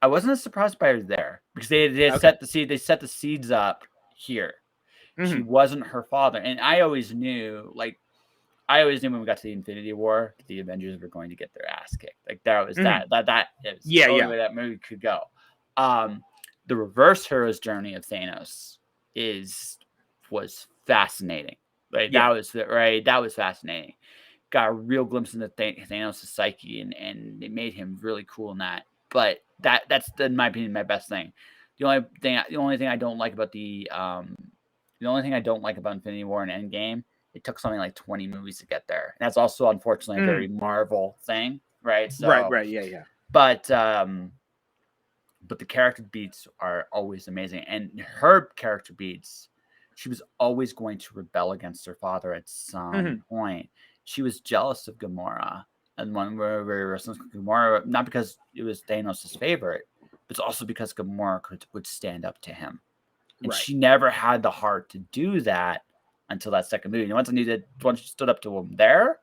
I wasn't as surprised by her there, because they set the seed. They set the seeds up here. She wasn't her father, and I always knew when we got to the Infinity War, the Avengers were going to get their ass kicked. Like that was that is the only way that movie could go. The reverse hero's journey of Thanos was fascinating. That was fascinating. Got a real glimpse into Thanos' psyche, and it made him really cool in that. But that's in my opinion my best thing. The only thing I don't like about Infinity War and Endgame, it took something like 20 movies to get there. And that's also unfortunately a very Marvel thing, right? So, yeah. But the character beats are always amazing, and her character beats, she was always going to rebel against her father at some point. She was jealous of Gamora, and one where Gamora, not because it was Thanos' favorite, but also because Gamora would stand up to him. And she never had the heart to do that until that second movie. And once she stood up to him there,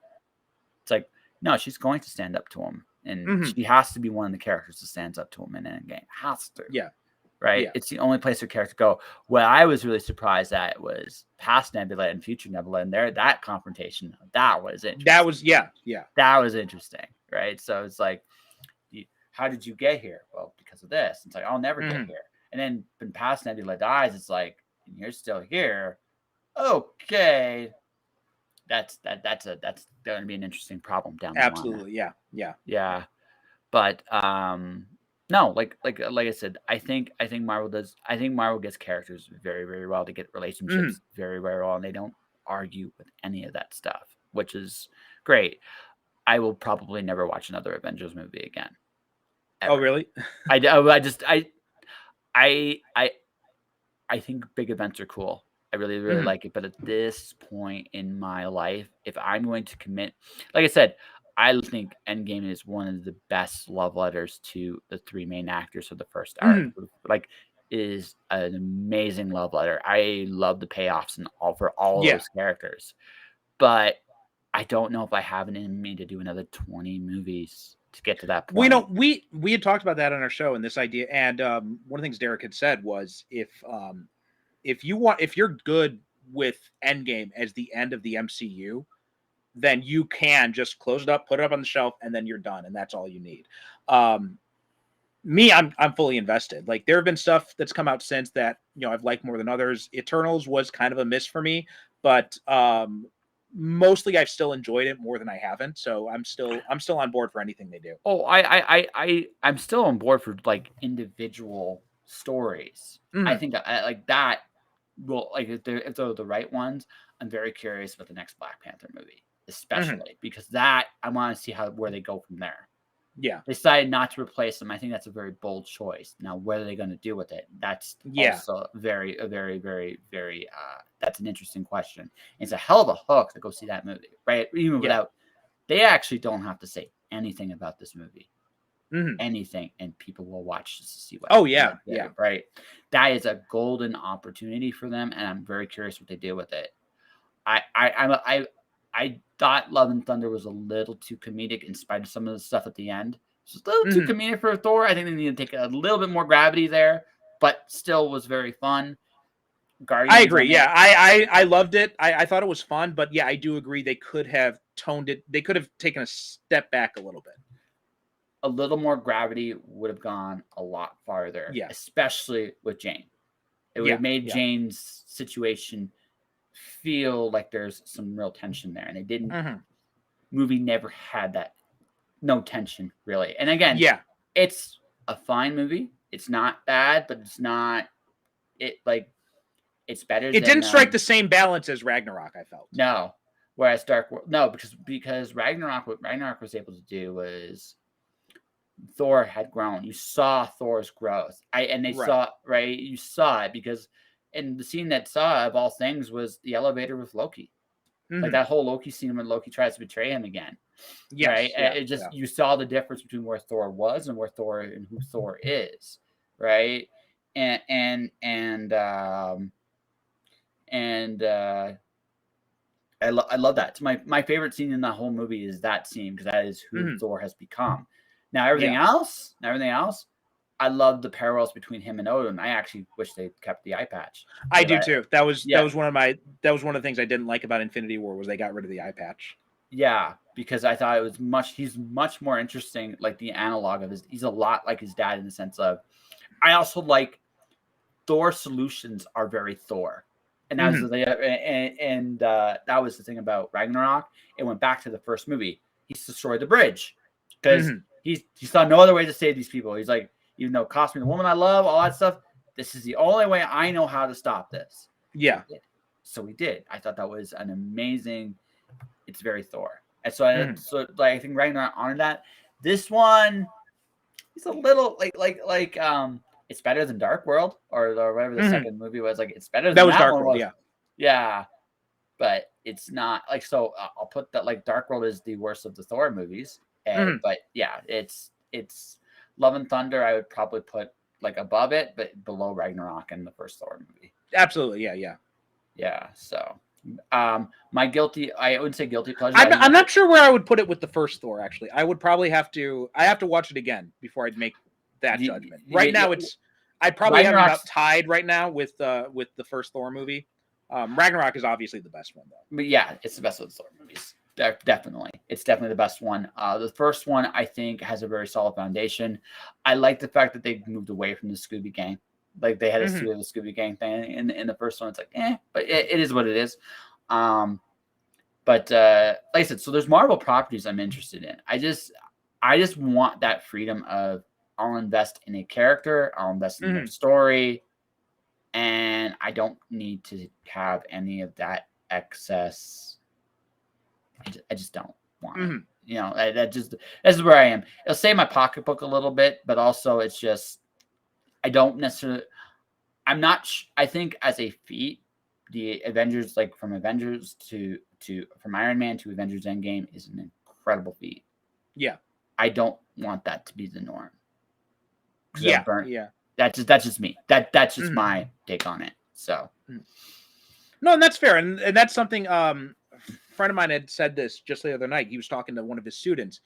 it's like, no, she's going to stand up to him. And she has to be one of the characters that stands up to him in Endgame. Has to. Yeah. Right? Yeah. It's the only place her character go. What I was really surprised at was past Nebula and future Nebula, and that confrontation. That was interesting. That was, That was interesting, right? So it's like, how did you get here? Well, because of this. It's like, I'll never get here. And then when past Nebula dies, it's like, and you're still here. Okay. That's going to be an interesting problem down the line. Absolutely, yeah. But no, like I said, I think Marvel does. I think Marvel gets characters very, very well. They get relationships very, very well, and they don't argue with any of that stuff, which is great. I will probably never watch another Avengers movie again. Ever. Oh, really? I think big events are cool. I really, really like it. But at this point in my life, if I'm going to commit, like I said, I think Endgame is one of the best love letters to the three main actors of the first arc. Like, it is an amazing love letter. I love the payoffs and for all of those characters. But I don't know if I have it in me to do another 20 movies to get to that point. We had talked about that on our show, and this idea, and one of the things Derek had said was if you're good with Endgame as the end of the MCU, then you can just close it up, put it up on the shelf, and then you're done, and that's all you need. Me, I'm fully invested. Like, there have been stuff that's come out since that I've liked more than others. Eternals was kind of a miss for me, but mostly I've still enjoyed it more than I haven't. So I'm still on board for anything they do. Oh, I'm still on board for like individual stories. I think I like that. will like if they're the right ones. I'm very curious about the next Black Panther movie, especially because that I want to see where they go from there. Yeah. They decided not to replace them. I think that's a very bold choice. Now, what are they going to do with it? That's also very, that's an interesting question. It's a hell of a hook to go see that movie, right? Even without, they actually don't have to say anything about this movie. Anything, and people will watch just to see what. Oh, yeah. Right. That is a golden opportunity for them, and I'm very curious what they do with it. I thought Love and Thunder was a little too comedic in spite of some of the stuff at the end. It's a little too comedic for Thor. I think they need to take a little bit more gravity there, but still was very fun. Guardians, I agree. Yeah, I loved it. I thought it was fun, but yeah, I do agree they could have toned it. They could have taken a step back a little bit. A little more gravity would have gone a lot farther. Yeah, especially with Jane. It would have made Jane's situation feel like there's some real tension there, and they didn't. Movie never had that. No tension, really. And again, it's a fine movie. It's not bad, but it's not. It's better. It didn't strike the same balance as Ragnarok, I felt. No, whereas Dark World, no, because Ragnarok, what Ragnarok was able to do was Thor had grown. You saw Thor's growth. You saw it because. And the scene that saw of all things was the elevator with Loki. Like that whole Loki scene when Loki tries to betray him again. Right? It just you saw the difference between where Thor was and where Thor and who Thor is. Right? And I love that. It's my favorite scene in the whole movie is that scene because that is who Thor has become. Now everything else, I love the parallels between him and Odin. I actually wish they kept the eye patch. I do too. That was one of the things I didn't like about Infinity War was they got rid of the eye patch. Yeah, because I thought it was he's much more interesting, like the analog of he's a lot like his dad in the sense of I also like Thor's solutions are very Thor. And that was that was the thing about Ragnarok. It went back to the first movie. He's destroyed the bridge because he saw no other way to save these people. He's like, even though it cost me the woman I love, all that stuff, this is the only way I know how to stop this. Yeah. So we did. I thought that was an amazing. It's very Thor, and so I think Ragnarok honored that. This one, it's a little like it's better than Dark World or whatever the second movie was. Like it's better than that was Dark World. Yeah, but it's not like so. I'll put that like Dark World is the worst of the Thor movies, but yeah, it's. Love and Thunder, I would probably put like above it, but below Ragnarok and the first Thor movie. Absolutely, yeah. So, my guilty, I wouldn't say guilty pleasure. I'm not sure where I would put it with the first Thor. Actually, I would probably have to watch it again before I'd make that judgment. Right now, I probably have it about tied right now with the first Thor movie. Ragnarok is obviously the best one though. But yeah, it's the best of the Thor movies. Definitely. It's definitely the best one. The first one, I think, has a very solid foundation. I like the fact that they moved away from the Scooby Gang. Like, they had to do the Scooby Gang thing. In the first one, it's like, but it is what it is. But like I said, so there's Marvel properties I'm interested in. I just want that freedom of I'll invest in a character, I'll invest in their story, and I don't need to have any of that excess. I just don't want it. You know, this is where I am. It'll save my pocketbook a little bit, but also it's just I don't necessarily. I'm not. I think as a feat, the Avengers, like from Avengers from Iron Man to Avengers Endgame, is an incredible feat. Yeah, I don't want that to be the norm. Yeah. That's just me. That's just my take on it. So. No, and that's fair, and that's something. Friend of mine had said this just the other night. He was talking to one of his students,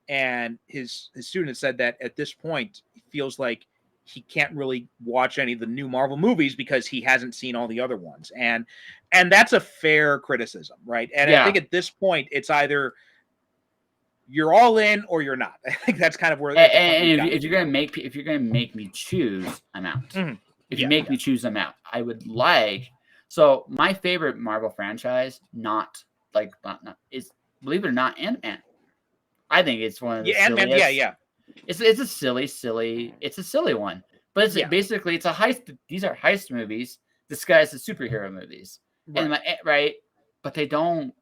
and his student said that at this point he feels like he can't really watch any of the new Marvel movies because he hasn't seen all the other ones, and that's a fair criticism, right? And I think at this point it's either you're all in or you're not. I think that's kind of where. And if you're gonna make me choose, I'm out. If you make me choose, I'm out. I would like my favorite Marvel franchise, not is, believe it or not, Ant-Man. I think it's one of the Ant-Man, It's a silly one, but it's basically it's a heist. These are heist movies disguised as superhero movies, Right. right? But they don't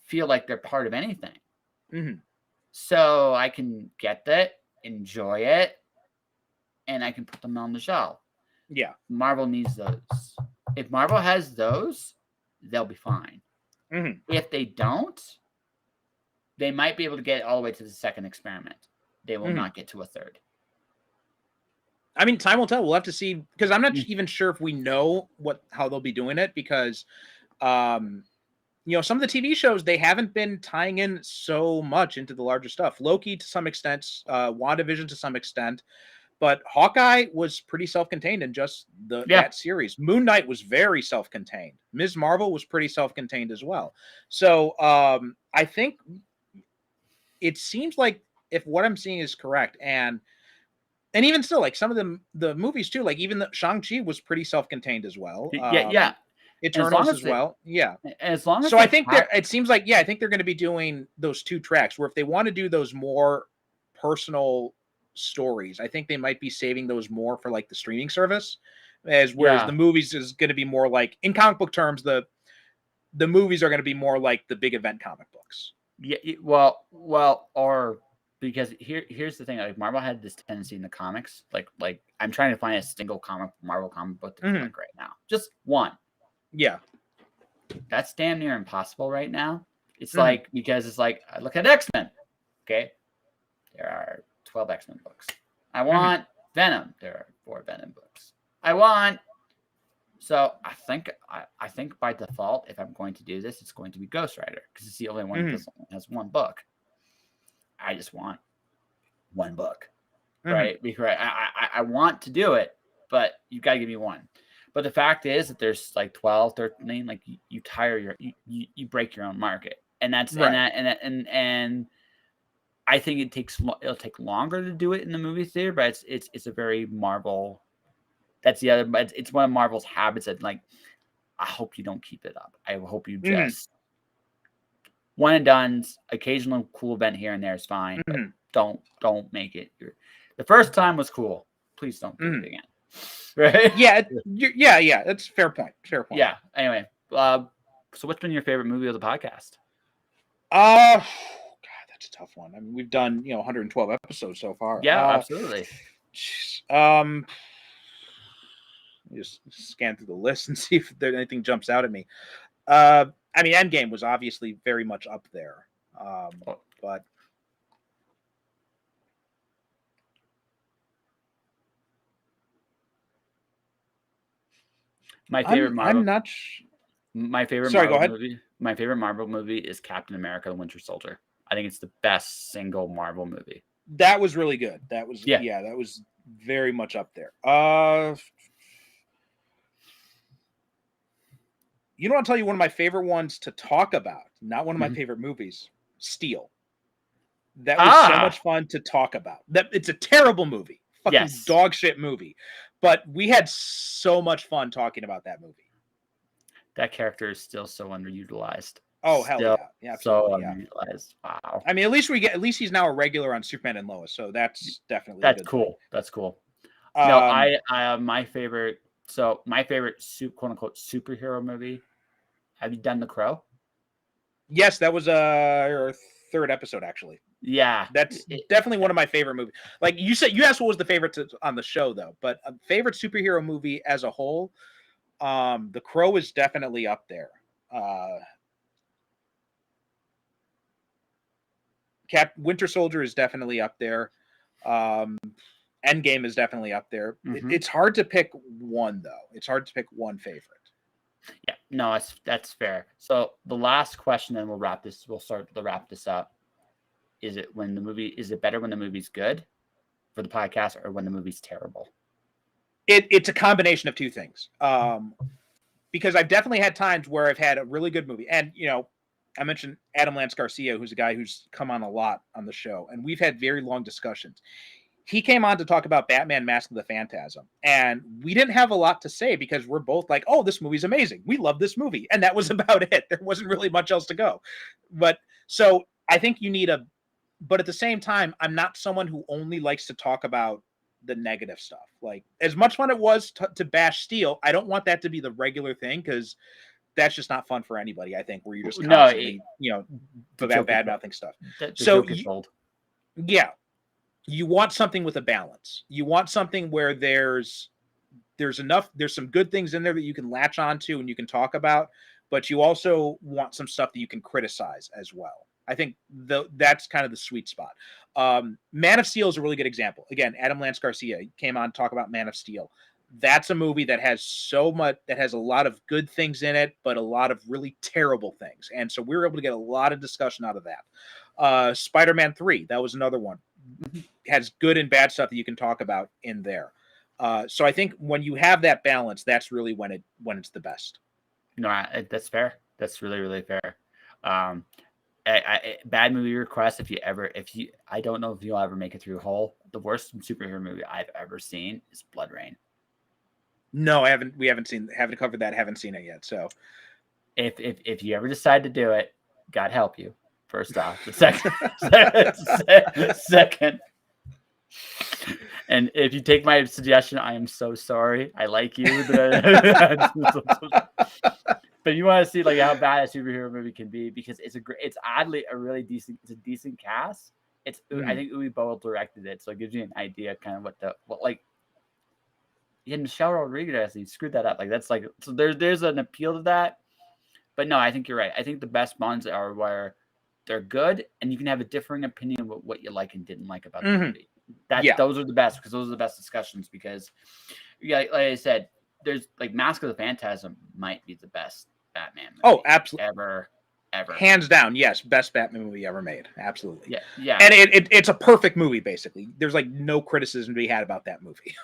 feel like they're part of anything. Mm-hmm. So I can get that, enjoy it, and I can put them on the shelf. Yeah. Marvel needs those. If Marvel has those, they'll be fine. Mm-hmm. If they don't, they might be able to get all the way to the second experiment. They will not get to a third. I mean, time will tell. We'll have to see, because I'm not even sure if we know how they'll be doing it, because some of the TV shows, they haven't been tying in so much into the larger stuff. Loki to some extent, WandaVision to some extent, but Hawkeye was pretty self-contained in just that series. Moon Knight was very self-contained. Ms. Marvel was pretty self-contained as well. So I think it seems like, if what I'm seeing is correct, and even still, like some of the movies too, like even the Shang-Chi was pretty self-contained as well. Yeah. Eternals as well. Yeah. As long as so I think it seems like, I think they're going to be doing those two tracks, where if they want to do those more personal stories, I think they might be saving those more for like the streaming service, whereas the movies is going to be more like, in comic book terms, the movies are going to be more like the big event comic books. Yeah. Well, or because here's the thing, like Marvel had this tendency in the comics, like I'm trying to find a single Marvel comic book to collect right now, just one. Yeah, that's damn near impossible right now. It's like, because it's like, I look at X-Men. Okay, there are 12 X-Men books. I want Venom. There are 4 Venom books. So I think by default, if I'm going to do this, it's going to be Ghost Rider, because it's the only one that has one book. I just want one book, right? Because I want to do it, but you got to give me one. But the fact is that there's like 12, 13, like you tire you break your own market, and that's right. and I think it'll take longer to do it in the movie theater, but it's a very Marvel. That's the other, but it's one of Marvel's habits that, like, I hope you don't keep it up. I hope you just one and done. Occasional cool event here and there is fine, but don't make it. The first time was cool. Please don't do it again. Right? Yeah. That's fair point. Yeah. Anyway, so what's been your favorite movie of the podcast? God, that's a tough one. I mean, we've done 112 episodes so far. Yeah, absolutely. Just scan through the list and see if anything jumps out at me. I mean, Endgame was obviously very much up there, but my favorite Marvel. I'm not. My favorite. Sorry, Marvel go ahead. movie. My favorite Marvel movie is Captain America: The Winter Soldier. I think it's the best single Marvel movie. That was really good. That was that was very much up there. I'll tell you one of my favorite ones to talk about. Not one of my favorite movies. Steel. That was so much fun to talk about. That it's a terrible movie, fucking dog shit movie, but we had so much fun talking about that movie. That character is still so underutilized. Oh, hell yeah, absolutely, underutilized. Wow. I mean, at least he's now a regular on Superman and Lois, so that's definitely cool. Thing. That's cool. No, I my favorite. So my favorite quote unquote superhero movie. Have you done The Crow? Yes, that was our third episode, actually. Yeah, that's definitely one of my favorite movies. Like you said, you asked what was the favorite on the show, though. But a favorite superhero movie as a whole, The Crow is definitely up there. Winter Soldier is definitely up there. Endgame is definitely up there. It's hard to pick one, though. It's hard to pick one favorite. Yeah, no, that's fair. So the last question, and we'll start to wrap this up. Is it better when the movie's good for the podcast, or when the movie's terrible? It's a combination of two things. Because I've definitely had times where I've had a really good movie, and I mentioned Adam Lance Garcia, who's a guy who's come on a lot on the show, and we've had very long discussions. He came on to talk about Batman Mask of the Phantasm, and we didn't have a lot to say because we're both like, oh, this movie's amazing. We love this movie. And that was about it. There wasn't really much else to go. But so I think you need but at the same time, I'm not someone who only likes to talk about the negative stuff. Like, as much fun it was to bash Steel, I don't want that to be the regular thing, because that's just not fun for anybody, I think, where you're just constantly, bad mouthing stuff. The So joke is old. Yeah, you want something with a balance. You want something where there's some good things in there that you can latch onto and you can talk about, but you also want some stuff that you can criticize as well. I think that's kind of the sweet spot. Man of Steel is a really good example. Again, Adam Lance Garcia came on to talk about Man of Steel. That's a movie that has a lot of good things in it, but a lot of really terrible things. And so we were able to get a lot of discussion out of that. Spider-Man 3, that was another one. Has good and bad stuff that you can talk about in there. So I think when you have that balance, that's really when it's the best. No, that's fair. That's really, really fair. Bad movie request. I don't know if you'll ever make it through whole. The worst superhero movie I've ever seen is Blood Rain. No, I haven't. We haven't covered that. Haven't seen it yet. So, if you ever decide to do it, God help you. First off, the second. And if you take my suggestion, I am so sorry. I like you, but you want to see like how bad a superhero movie can be, because it's oddly a really decent cast. I think Uwe Boll directed it, so it gives you an idea kind of what Michelle Rodriguez, he screwed that up. Like that's like, so there's an appeal to that. But no, I think you're right. I think the best ones are where they're good and you can have a differing opinion of what you like and didn't like about the movie. Those are the best, because those are the best discussions, because like I said, there's like Mask of the Phantasm might be the best Batman movie. Oh, absolutely. Ever. Hands down, yes, best Batman movie ever made. Absolutely. Yeah. And it's a perfect movie, basically. There's like no criticism to be had about that movie.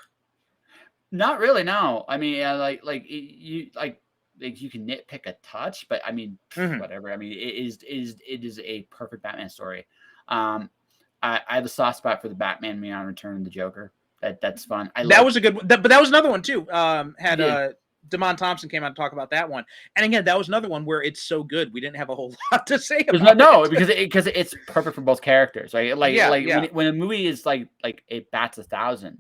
Not really, no. I mean, you can nitpick a touch, but I mean, whatever. I mean, it is a perfect Batman story. I have a soft spot for the Batman Beyond Return of the Joker. That's fun. Was a good one, but that was another one too. Damon Thompson came out to talk about that one, and again, that was another one where it's so good we didn't have a whole lot to say about it. because it's perfect for both characters, right? When a movie is like it bats 1,000,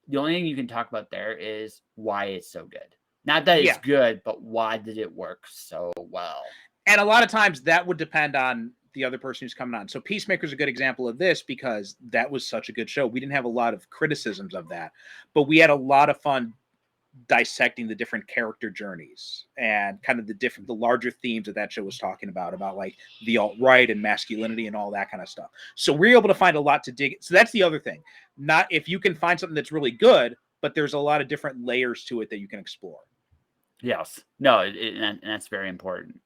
the only thing you can talk about there is why it's so good. Not that it's good, but why did it work so well? And a lot of times that would depend on the other person who's coming on. So Peacemaker's a good example of this, because that was such a good show. We didn't have a lot of criticisms of that, but we had a lot of fun dissecting the different character journeys and kind of the larger themes that show was talking about like the alt-right and masculinity and all that kind of stuff. So we're able to find a lot to dig. So that's the other thing. Not if you can find something that's really good, but there's a lot of different layers to it that you can explore. Yes. No, and that's very important.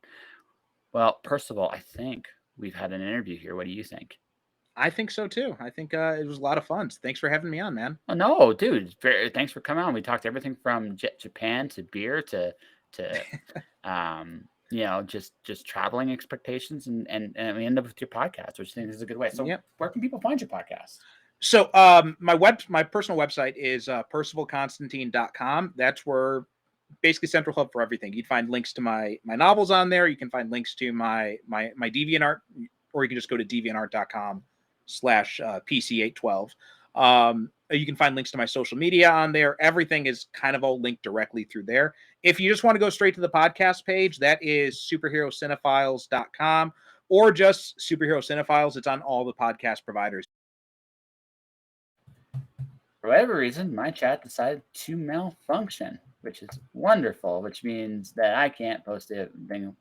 Well, Percival, I think we've had an interview here. What do you think? I think so too. I think it was a lot of fun. Thanks for having me on, man. Oh no, dude! Thanks for coming on. We talked everything from Japan to beer to just traveling expectations, and we end up with your podcast, which I think is a good way. So, where can people find your podcast? So, my personal website is percivalconstantine.com. That's where basically central hub for everything. You'd find links to my novels on there. You can find links to my DeviantArt, or you can just go to deviantart.com/PC812. You can find links to my social media on there. Everything is kind of all linked directly through there. If you just want to go straight to the podcast page, that is superherocinefiles.com, or just Superhero Cinephiles. It's on all the podcast providers. For whatever reason, my chat decided to malfunction, which is wonderful, which means that I can't post it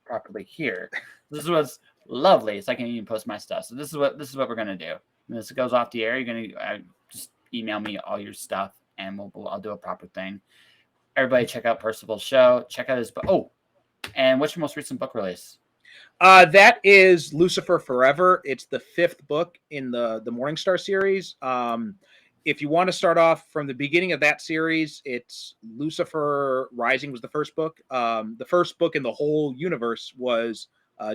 properly here. This was lovely, so I can't even post my stuff. So this is what we're gonna do. When this goes off the air, you're gonna just email me all your stuff, and I'll do a proper thing. Everybody, check out Percival's show. Check out his book. Oh, and what's your most recent book release? That is Lucifer Forever. It's the 5th book in the Morningstar series. If you want to start off from the beginning of that series, it's Lucifer Rising was the first book. The first book in the whole universe was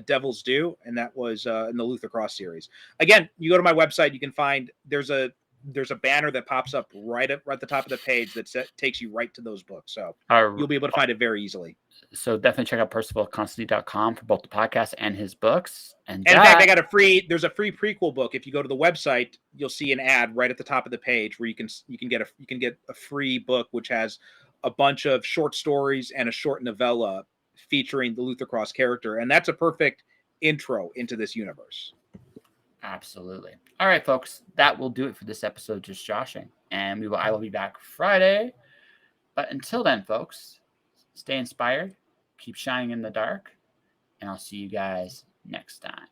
Devil's Due, and that was in the Luther Cross series. Again, you go to my website, you can find there's a there's a banner that pops up right at the top of the page that takes you right to those books. So you'll be able to find it very easily. So definitely check out PercivalConstantine.com for both the podcast and his books. And in fact, there's a free prequel book. If you go to the website, you'll see an ad right at the top of the page where you can get a free book which has a bunch of short stories and a short novella featuring the Luther Cross character, and that's a perfect intro into this universe. Absolutely. All right, folks, that will do it for this episode, Just Joshing, and I will be back Friday. But until then, folks, stay inspired, keep shining in the dark, and I'll see you guys next time.